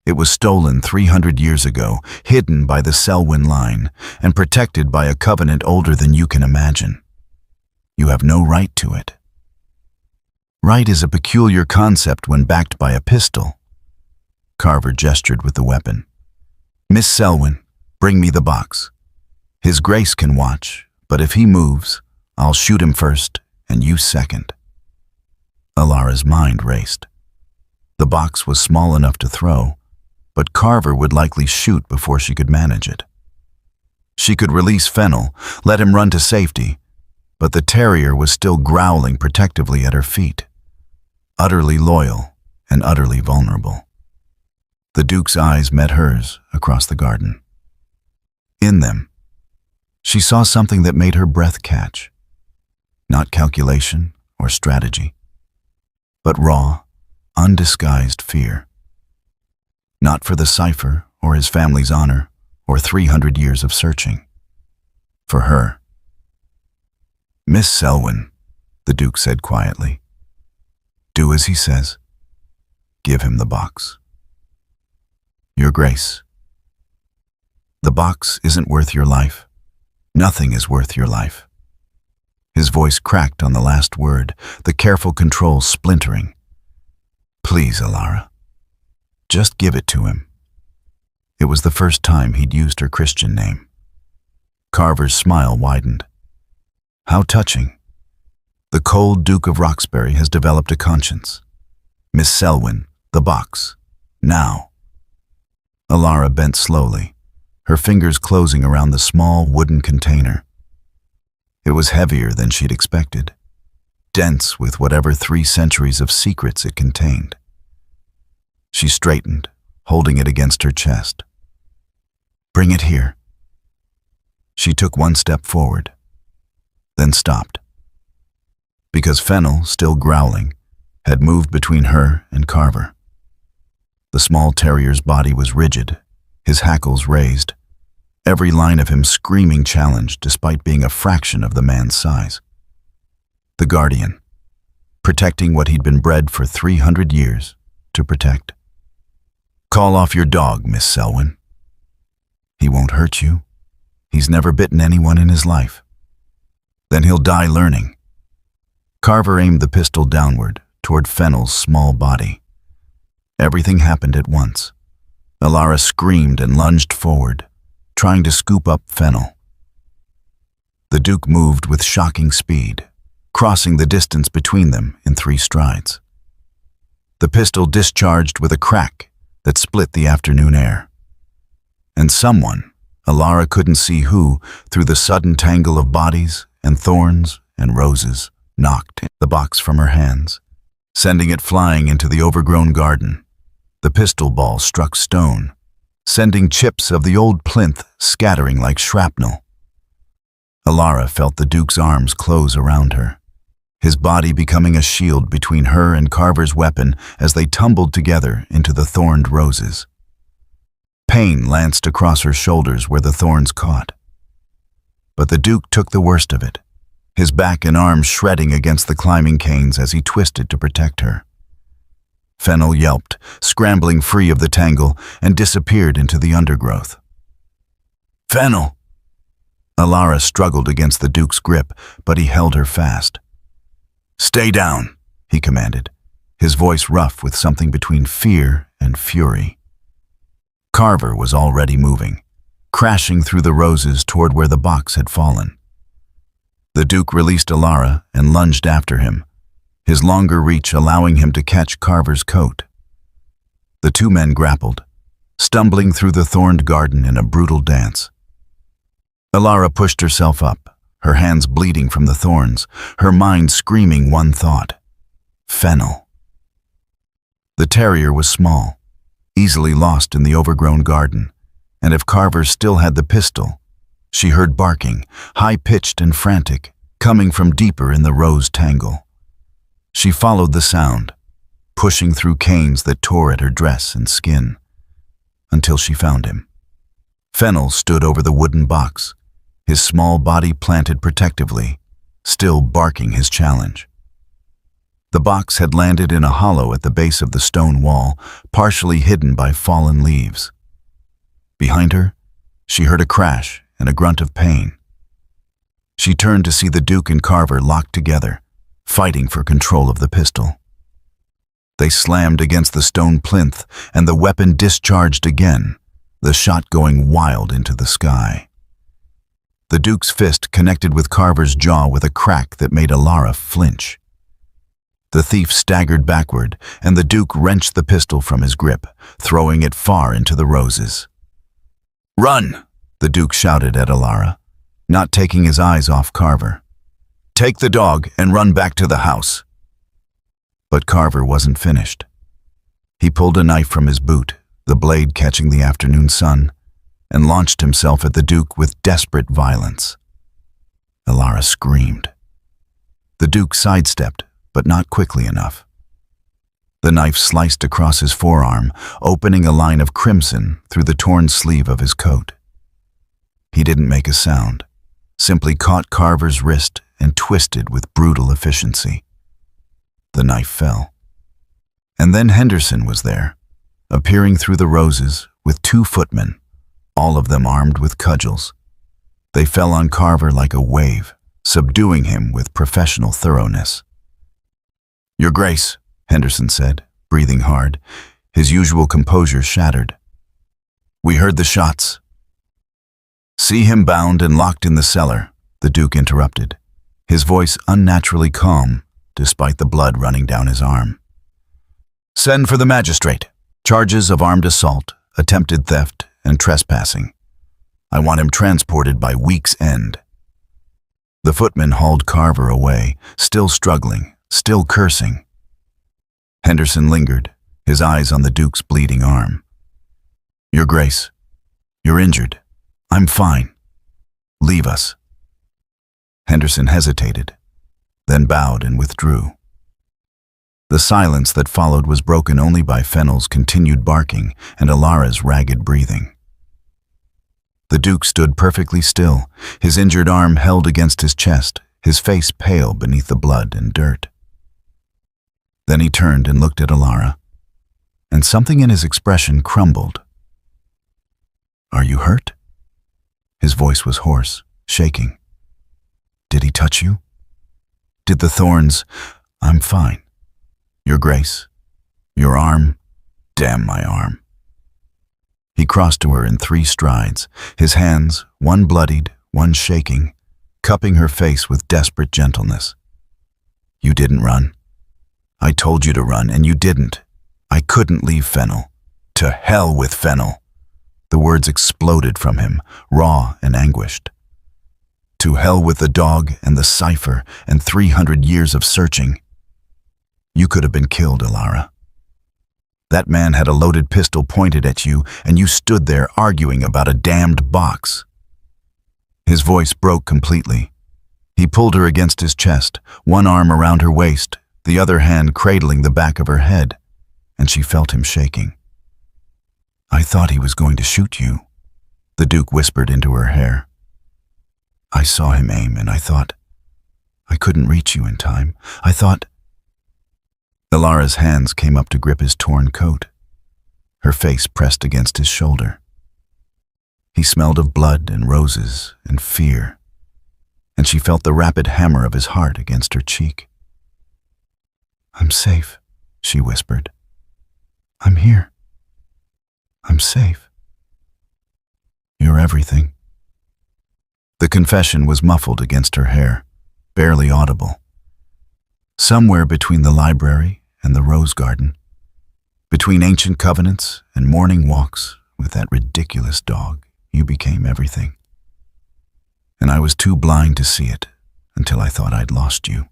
It was stolen 300 years ago, hidden by the Selwyn line, and protected by a covenant older than you can imagine. You have no right to it. Right is a peculiar concept when backed by a pistol. Carver gestured with the weapon. Miss Selwyn, bring me the box. His Grace can watch, but if he moves, I'll shoot him first and you second. Elara's mind raced. The box was small enough to throw, but Carver would likely shoot before she could manage it. She could release Fennel, let him run to safety, but the terrier was still growling protectively at her feet, utterly loyal and utterly vulnerable. The Duke's eyes met hers across the garden. In them, she saw something that made her breath catch. Not calculation or strategy, but raw, undisguised fear. Not for the cipher or his family's honor or 300 years of searching. For her. Miss Selwyn, the Duke said quietly. Do as he says. Give him the box. Your Grace. The box isn't worth your life. Nothing is worth your life. His voice cracked on the last word, the careful control splintering. Please, Elara. Just give it to him. It was the first time he'd used her Christian name. Carver's smile widened. How touching. The cold Duke of Roxbury has developed a conscience. Miss Selwyn, the box. Now. Elara bent slowly, her fingers closing around the small wooden container. It was heavier than she'd expected, dense with whatever 3 centuries of secrets it contained. She straightened, holding it against her chest. Bring it here. She took 1 step forward, then stopped. Because Fennel, still growling, had moved between her and Carver. The small terrier's body was rigid, his hackles raised, every line of him screaming challenge despite being a fraction of the man's size. The guardian, protecting what he'd been bred for 300 years to protect. Call off your dog, Miss Selwyn. He won't hurt you. He's never bitten anyone in his life. Then he'll die learning. Carver aimed the pistol downward, toward Fennel's small body. Everything happened at once. Elara screamed and lunged forward, trying to scoop up Fennel. The Duke moved with shocking speed, crossing the distance between them in 3 strides. The pistol discharged with a crack that split the afternoon air. And someone, Elara couldn't see who, through the sudden tangle of bodies and thorns and roses, knocked the box from her hands, sending it flying into the overgrown garden. The pistol ball struck stone, sending chips of the old plinth scattering like shrapnel. Elara felt the Duke's arms close around her, his body becoming a shield between her and Carver's weapon as they tumbled together into the thorned roses. Pain lanced across her shoulders where the thorns caught. But the Duke took the worst of it, his back and arms shredding against the climbing canes as he twisted to protect her. Fennel yelped, scrambling free of the tangle, and disappeared into the undergrowth. "Fennel!" Elara struggled against the Duke's grip, but he held her fast. "Stay down," he commanded, his voice rough with something between fear and fury. Carver was already moving, crashing through the roses toward where the box had fallen. The Duke released Elara and lunged after him, his longer reach allowing him to catch Carver's coat. The two men grappled, stumbling through the thorned garden in a brutal dance. Elara pushed herself up, her hands bleeding from the thorns, her mind screaming one thought: Fennel. The terrier was small, easily lost in the overgrown garden, and if Carver still had the pistol, she heard barking, high-pitched and frantic, coming from deeper in the rose tangle. She followed the sound, pushing through canes that tore at her dress and skin, until she found him. Fennel stood over the wooden box, his small body planted protectively, still barking his challenge. The box had landed in a hollow at the base of the stone wall, partially hidden by fallen leaves. Behind her, she heard a crash and a grunt of pain. She turned to see the Duke and Carver locked together, fighting for control of the pistol. They slammed against the stone plinth, and the weapon discharged again, the shot going wild into the sky. The Duke's fist connected with Carver's jaw with a crack that made Elara flinch. The thief staggered backward, and the Duke wrenched the pistol from his grip, throwing it far into the roses. "Run!" the Duke shouted at Elara, not taking his eyes off Carver. "Take the dog and run back to the house." But Carver wasn't finished. He pulled a knife from his boot, the blade catching the afternoon sun, and launched himself at the Duke with desperate violence. Elara screamed. The Duke sidestepped, but not quickly enough. The knife sliced across his forearm, opening a line of crimson through the torn sleeve of his coat. He didn't make a sound, simply caught Carver's wrist and twisted with brutal efficiency. The knife fell. And then Henderson was there, appearing through the roses with 2 footmen, all of them armed with cudgels. They fell on Carver like a wave, subduing him with professional thoroughness. "Your Grace," Henderson said, breathing hard, his usual composure shattered. "We heard the shots." "See him bound and locked in the cellar," the Duke interrupted, his voice unnaturally calm despite the blood running down his arm. "Send for the magistrate. Charges of armed assault, attempted theft, and trespassing. I want him transported by week's end." The footman hauled Carver away, still struggling, still cursing. Henderson lingered, his eyes on the Duke's bleeding arm. "Your Grace, you're injured. I'm fine. Leave us." Henderson hesitated, then bowed and withdrew. The silence that followed was broken only by Fennel's continued barking and Elara's ragged breathing. The Duke stood perfectly still, his injured arm held against his chest, his face pale beneath the blood and dirt. Then he turned and looked at Elara, and something in his expression crumbled. "Are you hurt?" His voice was hoarse, shaking. "Did he touch you? Did the thorns—" "I'm fine. Your Grace. Your arm. Damn my arm." He crossed to her in 3 strides, his hands, one bloodied, one shaking, cupping her face with desperate gentleness. "You didn't run. I told you to run, and you didn't. I couldn't leave Fennel. To hell with Fennel." The words exploded from him, raw and anguished. To hell with the dog and the cipher and 300 years of searching. You could have been killed, Elara. That man had a loaded pistol pointed at you, and you stood there arguing about a damned box. His voice broke completely. He pulled her against his chest, one arm around her waist, the other hand cradling the back of her head, and she felt him shaking. I thought he was going to shoot you, the Duke whispered into her hair. I saw him aim, and I thought, I couldn't reach you in time. I thought... Elara's hands came up to grip his torn coat. Her face pressed against his shoulder. He smelled of blood and roses and fear, and she felt the rapid hammer of his heart against her cheek. I'm safe, she whispered. I'm here. I'm safe. You're everything. The confession was muffled against her hair, barely audible. Somewhere between the library and the rose garden, between ancient covenants and morning walks with that ridiculous dog, you became everything. And I was too blind to see it until I thought I'd lost you.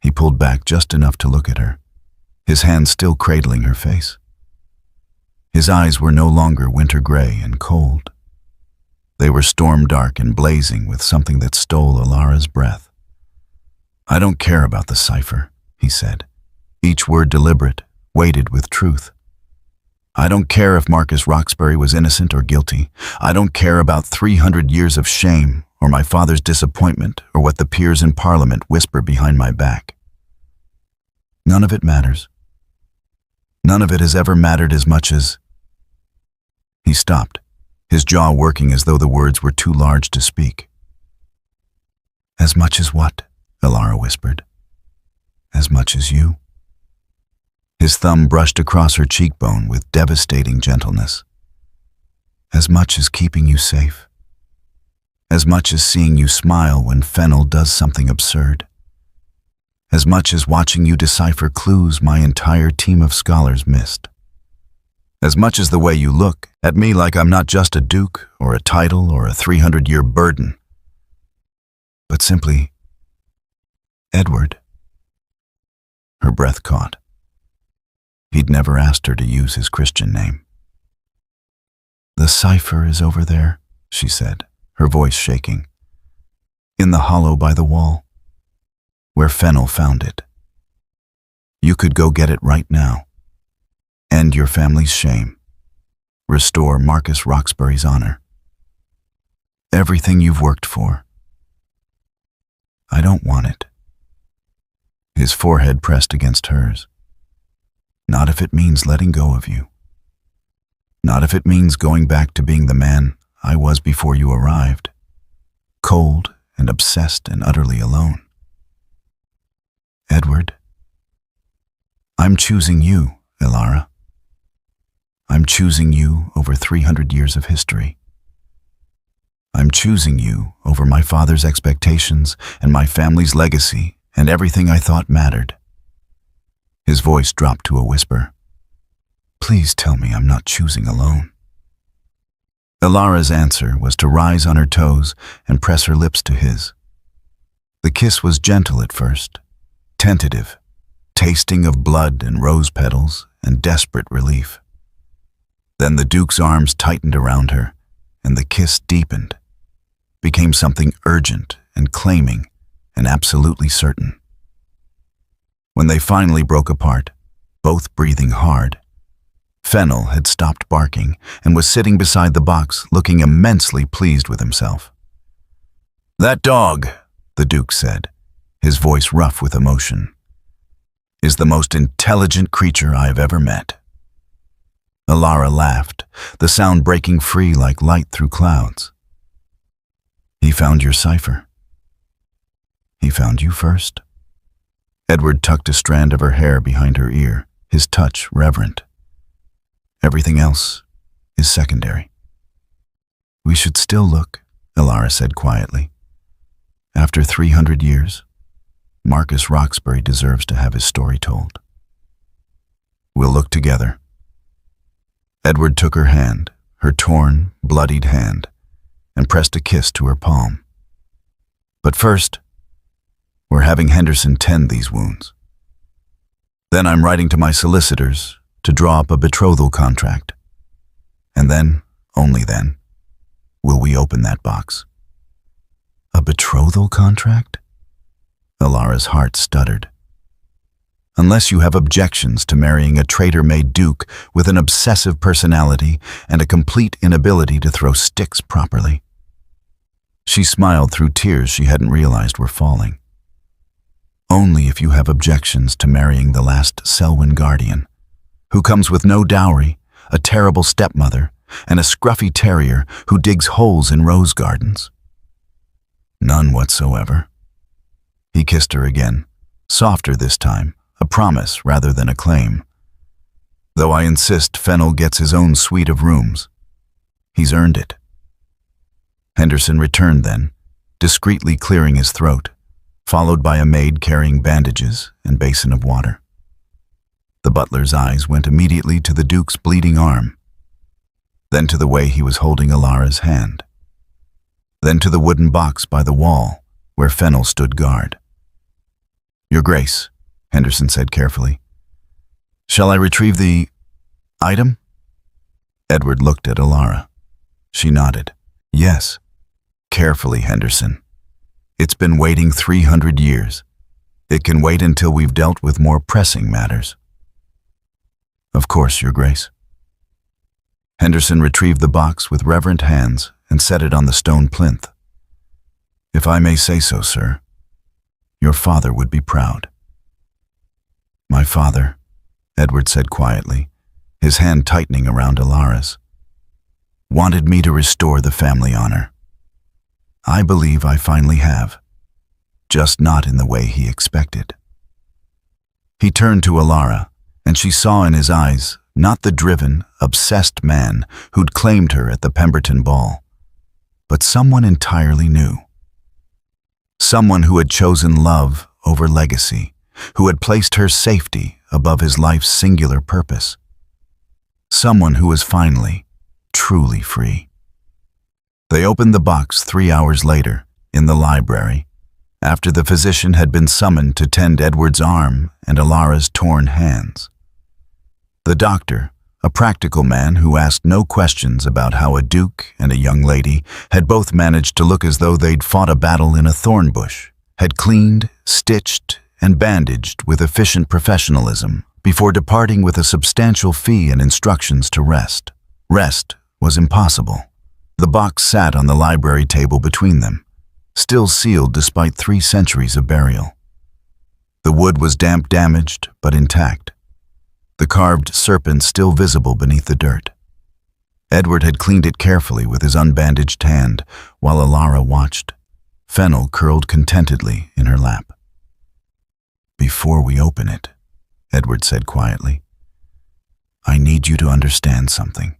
He pulled back just enough to look at her, his hand still cradling her face. His eyes were no longer winter gray and cold. They were storm dark and blazing with something that stole Elara's breath. I don't care about the cipher, he said, each word deliberate, weighted with truth. I don't care if Marcus Roxbury was innocent or guilty. I don't care about 300 years of shame or my father's disappointment or what the peers in Parliament whisper behind my back. None of it matters. None of it has ever mattered as much as... He stopped, his jaw working as though the words were too large to speak. As much as what? Elara whispered. As much as you. His thumb brushed across her cheekbone with devastating gentleness. As much as keeping you safe. As much as seeing you smile when Fennel does something absurd. As much as watching you decipher clues my entire team of scholars missed. As much as the way you look at me like I'm not just a duke or a title or a 300-year burden, but simply Edward. Her breath caught. He'd never asked her to use his Christian name. The cipher is over there, she said, her voice shaking. In the hollow by the wall, where Fennel found it. You could go get it right now. End your family's shame. Restore Marcus Roxbury's honor. Everything you've worked for. I don't want it. His forehead pressed against hers. Not if it means letting go of you. Not if it means going back to being the man I was before you arrived. Cold and obsessed and utterly alone. Edward, I'm choosing you, Elara. I'm choosing you over 300 years of history. I'm choosing you over my father's expectations and my family's legacy and everything I thought mattered. His voice dropped to a whisper. Please tell me I'm not choosing alone. Elara's answer was to rise on her toes and press her lips to his. The kiss was gentle at first, tentative, tasting of blood and rose petals and desperate relief. Then the Duke's arms tightened around her, and the kiss deepened, became something urgent and claiming and absolutely certain. When they finally broke apart, both breathing hard, Fennel had stopped barking and was sitting beside the box, looking immensely pleased with himself. That dog, the Duke said, his voice rough with emotion, is the most intelligent creature I have ever met. Elara laughed, the sound breaking free like light through clouds. He found your cipher. He found you first. Edward tucked a strand of her hair behind her ear, his touch reverent. Everything else is secondary. We should still look, Elara said quietly. After 300 years, Marcus Roxbury deserves to have his story told. We'll look together. Edward took her hand, her torn, bloodied hand and pressed a kiss to her palm. "But first, we're having Henderson tend these wounds. Then I'm writing to my solicitors to draw up a betrothal contract. And then, only then, will we open that box." "A betrothal contract?" Elara's heart stuttered. "Unless you have objections to marrying a traitor-made duke with an obsessive personality and a complete inability to throw sticks properly." She smiled through tears she hadn't realized were falling. "Only if you have objections to marrying the last Selwyn guardian, who comes with no dowry, a terrible stepmother, and a scruffy terrier who digs holes in rose gardens." "None whatsoever." He kissed her again, softer this time, a promise rather than a claim. "Though I insist Fennel gets his own suite of rooms. He's earned it." Henderson returned then, discreetly clearing his throat, followed by a maid carrying bandages and basin of water. The butler's eyes went immediately to the Duke's bleeding arm, then to the way he was holding Elara's hand, then to the wooden box by the wall where Fennel stood guard. "Your Grace," Henderson said carefully, "shall I retrieve the item?" Edward looked at Elara. She nodded. "Yes." "Carefully, Henderson. It's been waiting 300 years. It can wait until we've dealt with more pressing matters." "Of course, Your Grace." Henderson retrieved the box with reverent hands and set it on the stone plinth. "If I may say so, sir, your father would be proud." "My father," Edward said quietly, his hand tightening around Elara's, "wanted me to restore the family honor. I believe I finally have, just not in the way he expected." He turned to Elara, and she saw in his eyes not the driven, obsessed man who'd claimed her at the Pemberton ball, but someone entirely new. Someone who had chosen love over legacy, who had placed her safety above his life's singular purpose. Someone who was finally, truly free. They opened the box 3 hours later, in the library, after the physician had been summoned to tend Edward's arm and Elara's torn hands. The doctor, a practical man who asked no questions about how a duke and a young lady had both managed to look as though they'd fought a battle in a thorn bush, had cleaned, stitched, and bandaged with efficient professionalism before departing with a substantial fee and instructions to rest. Rest was impossible. The box sat on the library table between them, still sealed despite 3 centuries of burial. The wood was damaged, but intact. The carved serpent still visible beneath the dirt. Edward had cleaned it carefully with his unbandaged hand, while Elara watched, Fennel curled contentedly in her lap. "Before we open it," Edward said quietly, "I need you to understand something."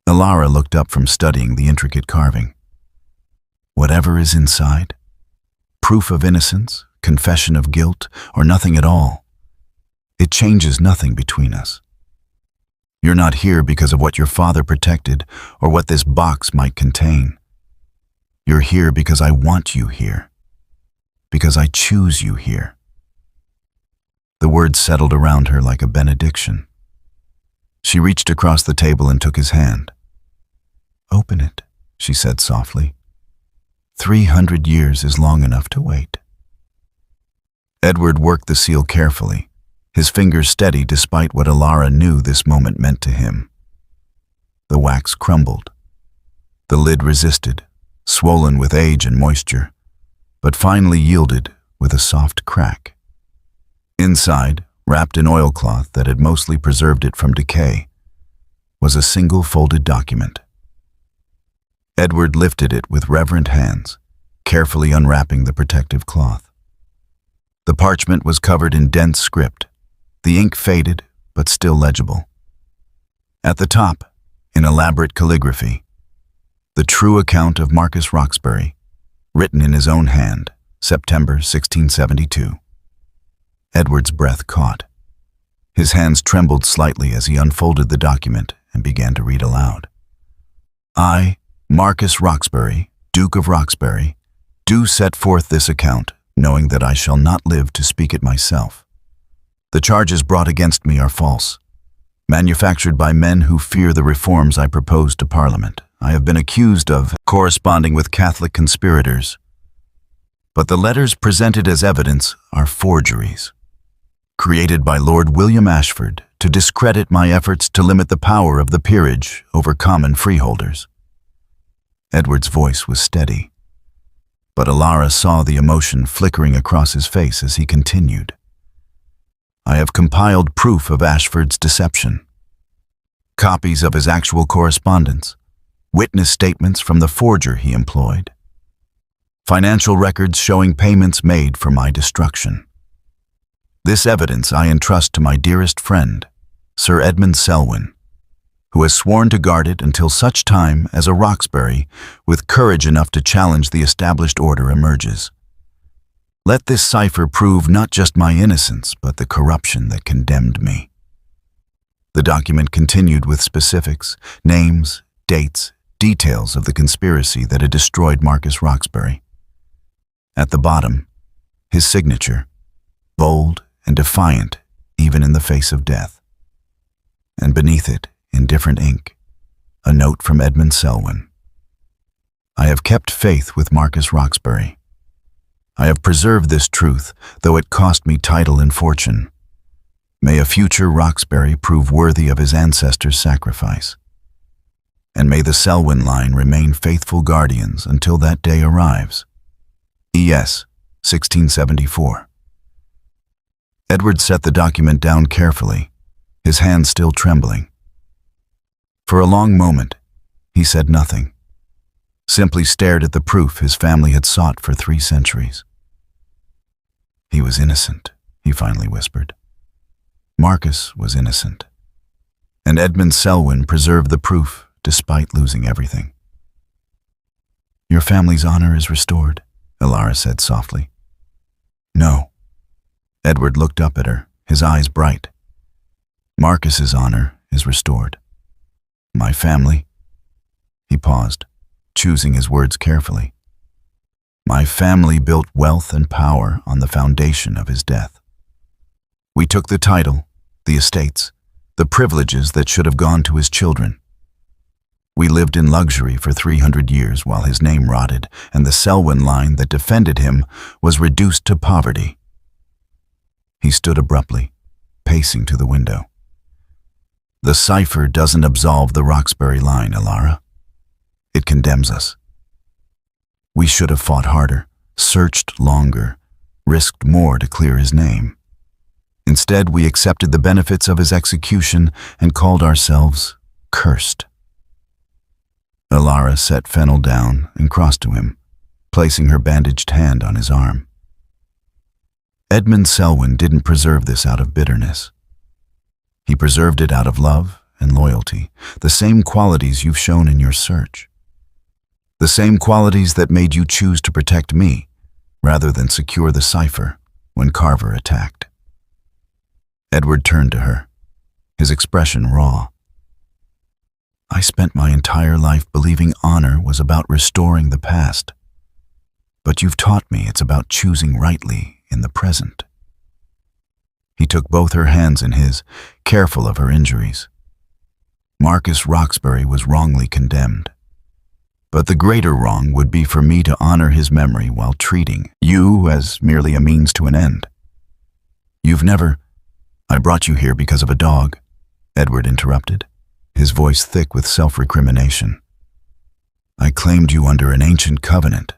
Elara looked up from studying the intricate carving. "Whatever is inside, proof of innocence, confession of guilt, or nothing at all, it changes nothing between us. You're not here because of what your father protected or what this box might contain. You're here because I want you here, because I choose you here." The words settled around her like a benediction. She reached across the table and took his hand. "Open it," she said softly. 300 years is long enough to wait." Edward worked the seal carefully, his fingers steady despite what Elara knew this moment meant to him. The wax crumbled. The lid resisted, swollen with age and moisture, but finally yielded with a soft crack. Inside, wrapped in oilcloth that had mostly preserved it from decay, was a single folded document. Edward lifted it with reverent hands, carefully unwrapping the protective cloth. The parchment was covered in dense script, the ink faded but still legible. At the top, in elaborate calligraphy, the true account of Marcus Roxbury, written in his own hand, September 1672. Edward's breath caught. His hands trembled slightly as he unfolded the document and began to read aloud. I, Marcus Roxbury, Duke of Roxbury, do set forth this account, knowing that I shall not live to speak it myself. The charges brought against me are false, manufactured by men who fear the reforms I propose to Parliament. I have been accused of corresponding with Catholic conspirators, but the letters presented as evidence are forgeries, created by Lord William Ashford to discredit my efforts to limit the power of the peerage over common freeholders. Edward's voice was steady, but Elara saw the emotion flickering across his face as he continued. I have compiled proof of Ashford's deception. Copies of his actual correspondence, witness statements from the forger he employed, financial records showing payments made for my destruction. This evidence I entrust to my dearest friend, Sir Edmund Selwyn, who has sworn to guard it until such time as a Roxbury with courage enough to challenge the established order emerges. Let this cipher prove not just my innocence, but the corruption that condemned me. The document continued with specifics, names, dates, details of the conspiracy that had destroyed Marcus Roxbury. At the bottom, his signature, bold and defiant even in the face of death. And beneath it, in different ink, a note from Edmund Selwyn. I have kept faith with Marcus Roxbury. I have preserved this truth, though it cost me title and fortune. May a future Roxbury prove worthy of his ancestors' sacrifice. And may the Selwyn line remain faithful guardians until that day arrives. E.S. 1674. Edward set the document down carefully, his hand still trembling. For a long moment, he said nothing, simply stared at the proof his family had sought for 3 centuries. He was innocent, he finally whispered. Marcus was innocent, and Edmund Selwyn preserved the proof despite losing everything. Your family's honor is restored, Elara said softly. No. Edward looked up at her, his eyes bright. Marcus's honor is restored. My family? He paused, choosing his words carefully. My family built wealth and power on the foundation of his death. We took the title, the estates, the privileges that should have gone to his children. We lived in luxury for 300 years while his name rotted, and the Selwyn line that defended him was reduced to poverty. He stood abruptly, pacing to the window. The cipher doesn't absolve the Roxbury line, Elara. It condemns us. We should have fought harder, searched longer, risked more to clear his name. Instead, we accepted the benefits of his execution and called ourselves cursed. Elara set Fennel down and crossed to him, placing her bandaged hand on his arm. Edmund Selwyn didn't preserve this out of bitterness. He preserved it out of love and loyalty, the same qualities you've shown in your search. The same qualities that made you choose to protect me, rather than secure the cipher when Carver attacked. Edward turned to her, his expression raw. I spent my entire life believing honor was about restoring the past, but you've taught me it's about choosing rightly in the present. He took both her hands in his, careful of her injuries. Marcus Roxbury was wrongly condemned, but the greater wrong would be for me to honor his memory while treating you as merely a means to an end. You've never... I brought you here because of a dog, Edward interrupted, his voice thick with self-recrimination. I claimed you under an ancient covenant,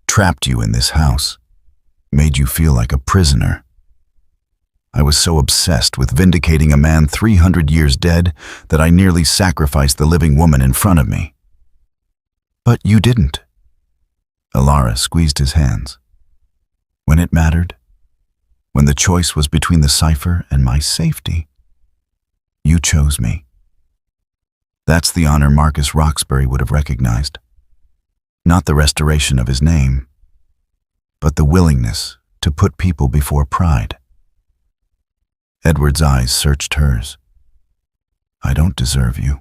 trapped you in this house, made you feel like a prisoner. I was so obsessed with vindicating a man 300 years dead that I nearly sacrificed the living woman in front of me. But you didn't. Elara squeezed his hands. When it mattered, when the choice was between the cipher and my safety, you chose me. That's the honor Marcus Roxbury would have recognized. Not the restoration of his name, but the willingness to put people before pride. Edward's eyes searched hers. I don't deserve you,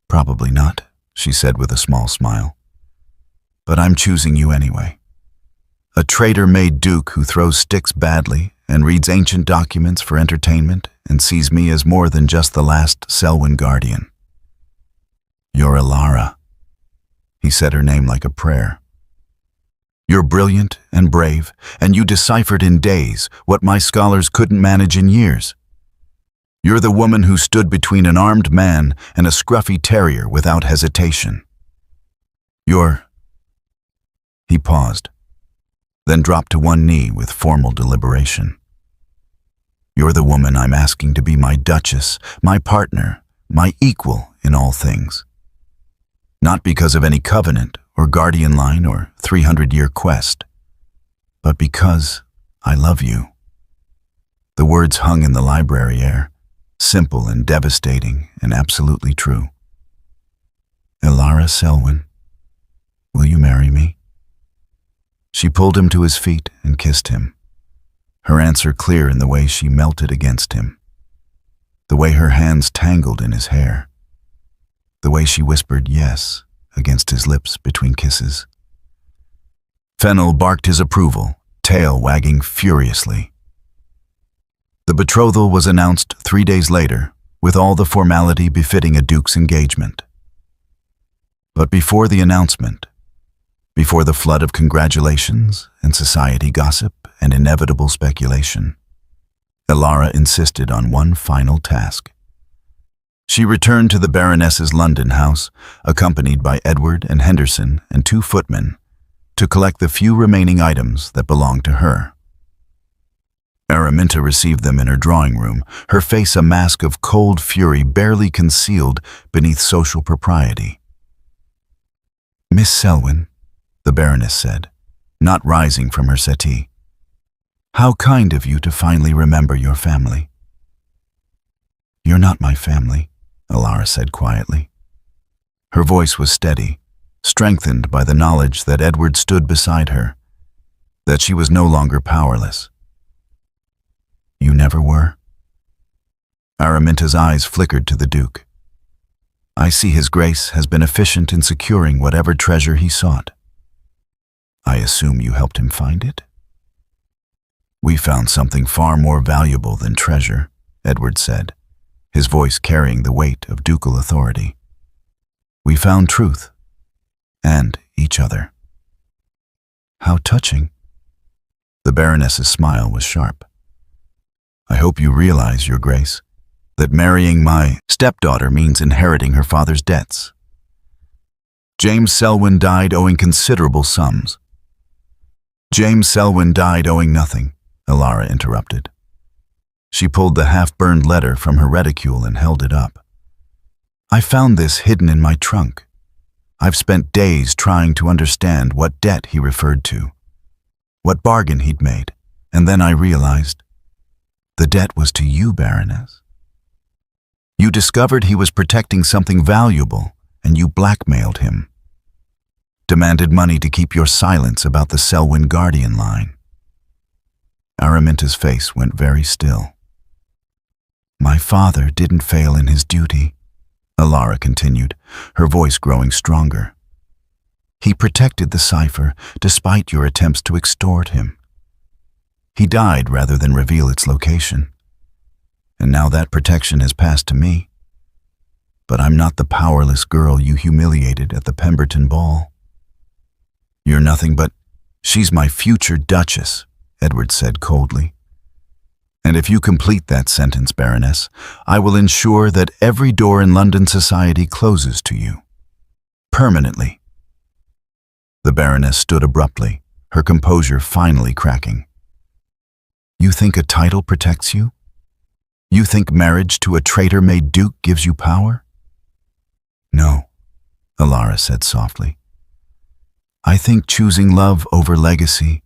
Probably not, she said with a small smile. But I'm choosing you anyway. A traitor-made duke who throws sticks badly and reads ancient documents for entertainment and sees me as more than just the last Selwyn guardian. You're Elara. He said her name like a prayer. You're brilliant and brave, and you deciphered in days what my scholars couldn't manage in years. You're the woman who stood between an armed man and a scruffy terrier without hesitation. He paused, then dropped to one knee with formal deliberation. You're the woman I'm asking to be my duchess, my partner, my equal in all things. Not because of any covenant or guardian line or 300-year quest, but because I love you. The words hung in the library air, simple and devastating and absolutely true. Elara Selwyn, will you marry me? She pulled him to his feet and kissed him, her answer clear in the way she melted against him, the way her hands tangled in his hair, the way she whispered yes against his lips between kisses. Fennel barked his approval, tail wagging furiously. The betrothal was announced 3 days later, with all the formality befitting a duke's engagement. But before the announcement, before the flood of congratulations and society gossip and inevitable speculation, Elara insisted on one final task. She returned to the Baroness's London house, accompanied by Edward and Henderson and 2 footmen, to collect the few remaining items that belonged to her. Araminta received them in her drawing room, her face a mask of cold fury barely concealed beneath social propriety. "Miss Selwyn," the Baroness said, not rising from her settee, "how kind of you to finally remember your family." "You're not my family," Elara said quietly. Her voice was steady, strengthened by the knowledge that Edward stood beside her, that she was no longer powerless. "You never were?" Araminta's eyes flickered to the Duke. "I see His Grace has been efficient in securing whatever treasure he sought. I assume you helped him find it?" "We found something far more valuable than treasure," Edward said, his voice carrying the weight of ducal authority. "We found truth, and each other." "How touching." The Baroness's smile was sharp. "I hope you realize, Your Grace, that marrying my stepdaughter means inheriting her father's debts. James Selwyn died owing considerable sums." "James Selwyn died owing nothing," Elara interrupted. She pulled the half-burned letter from her reticule and held it up. "I found this hidden in my trunk. I've spent days trying to understand what debt he referred to, what bargain he'd made, and then I realized the debt was to you, Baroness. You discovered he was protecting something valuable, and you blackmailed him. Demanded money to keep your silence about the Selwyn guardian line." Araminta's face went very still. "My father didn't fail in his duty," Elara continued, her voice growing stronger. "He protected the cipher despite your attempts to extort him. He died rather than reveal its location. And now that protection has passed to me. But I'm not the powerless girl you humiliated at the Pemberton ball." "You're nothing but—" "She's my future duchess," Edward said coldly. "And if you complete that sentence, Baroness, I will ensure that every door in London society closes to you. Permanently." The Baroness stood abruptly, her composure finally cracking. "You think a title protects you? You think marriage to a traitor-made duke gives you power?" "No," Elara said softly. "I think choosing love over legacy,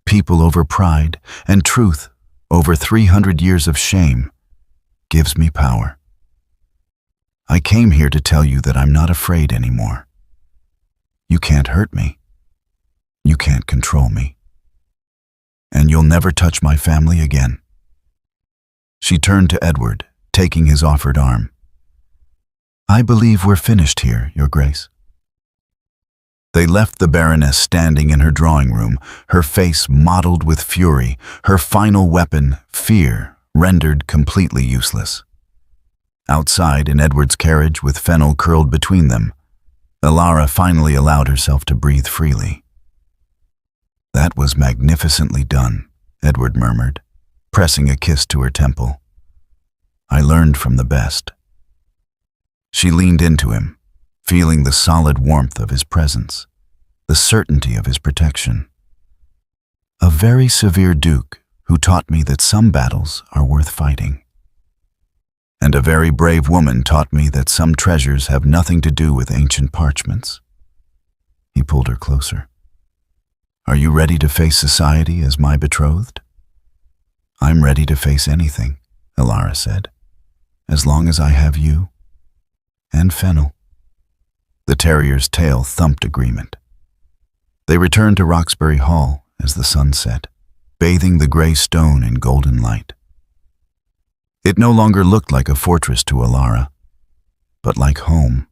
people over pride, and truth over 300 years of shame gives me power. I came here to tell you that I'm not afraid anymore. You can't hurt me. You can't control me. And you'll never touch my family again." She turned to Edward, taking his offered arm. "I believe we're finished here, Your Grace." They left the Baroness standing in her drawing room, her face mottled with fury, her final weapon, fear, rendered completely useless. Outside, in Edward's carriage, with Fennel curled between them, Elara finally allowed herself to breathe freely. "That was magnificently done," Edward murmured, pressing a kiss to her temple. "I learned from the best." She leaned into him, feeling the solid warmth of his presence, the certainty of his protection. "A very severe duke who taught me that some battles are worth fighting. And a very brave woman taught me that some treasures have nothing to do with ancient parchments." He pulled her closer. "Are you ready to face society as my betrothed?" "I'm ready to face anything," Elara said, "as long as I have you and Fennel." The terrier's tail thumped agreement. They returned to Roxbury Hall as the sun set, bathing the gray stone in golden light. It no longer looked like a fortress to Elara, but like home,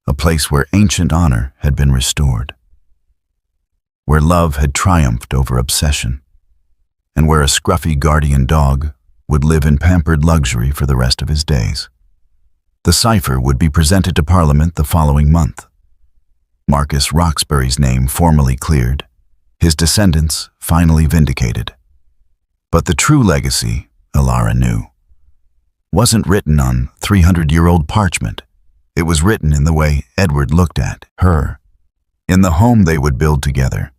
a place where ancient honor had been restored, where love had triumphed over obsession, and where a scruffy guardian dog would live in pampered luxury for the rest of his days. The cipher would be presented to Parliament the following month. Marcus Roxbury's name formally cleared, his descendants finally vindicated. But the true legacy, Elara knew, wasn't written on 300-year-old parchment. It was written in the way Edward looked at her, in the home they would build together,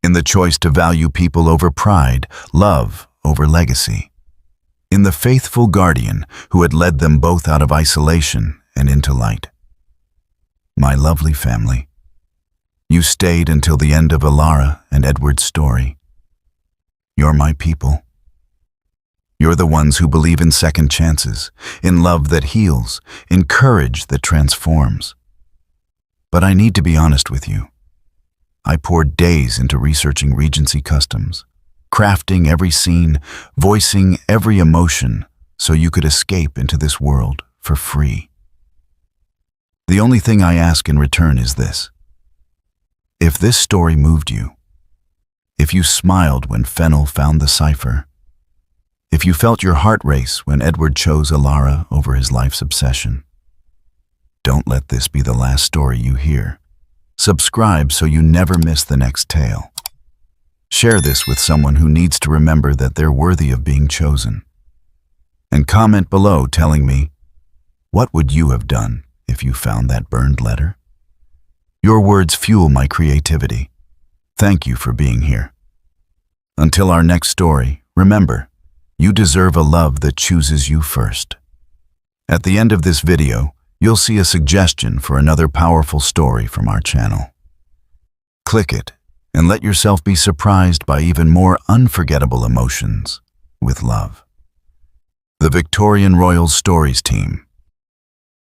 in the choice to value people over pride, love over legacy, in the faithful guardian who had led them both out of isolation and into light. My lovely family, you stayed until the end of Elara and Edward's story. You're my people. You're the ones who believe in second chances, in love that heals, in courage that transforms. But I need to be honest with you. I poured days into researching Regency customs, crafting every scene, voicing every emotion so you could escape into this world for free. The only thing I ask in return is this. If this story moved you, if you smiled when Fennel found the cipher, if you felt your heart race when Edward chose Elara over his life's obsession, don't let this be the last story you hear. Subscribe so you never miss the next tale. Share this with someone who needs to remember that they're worthy of being chosen. And comment below telling me, what would you have done if you found that burned letter? Your words fuel my creativity. Thank you for being here. Until our next story, remember, you deserve a love that chooses you first. At the end of this video, you'll see a suggestion for another powerful story from our channel. Click it and let yourself be surprised by even more unforgettable emotions with love. The Victorian Royal Stories team.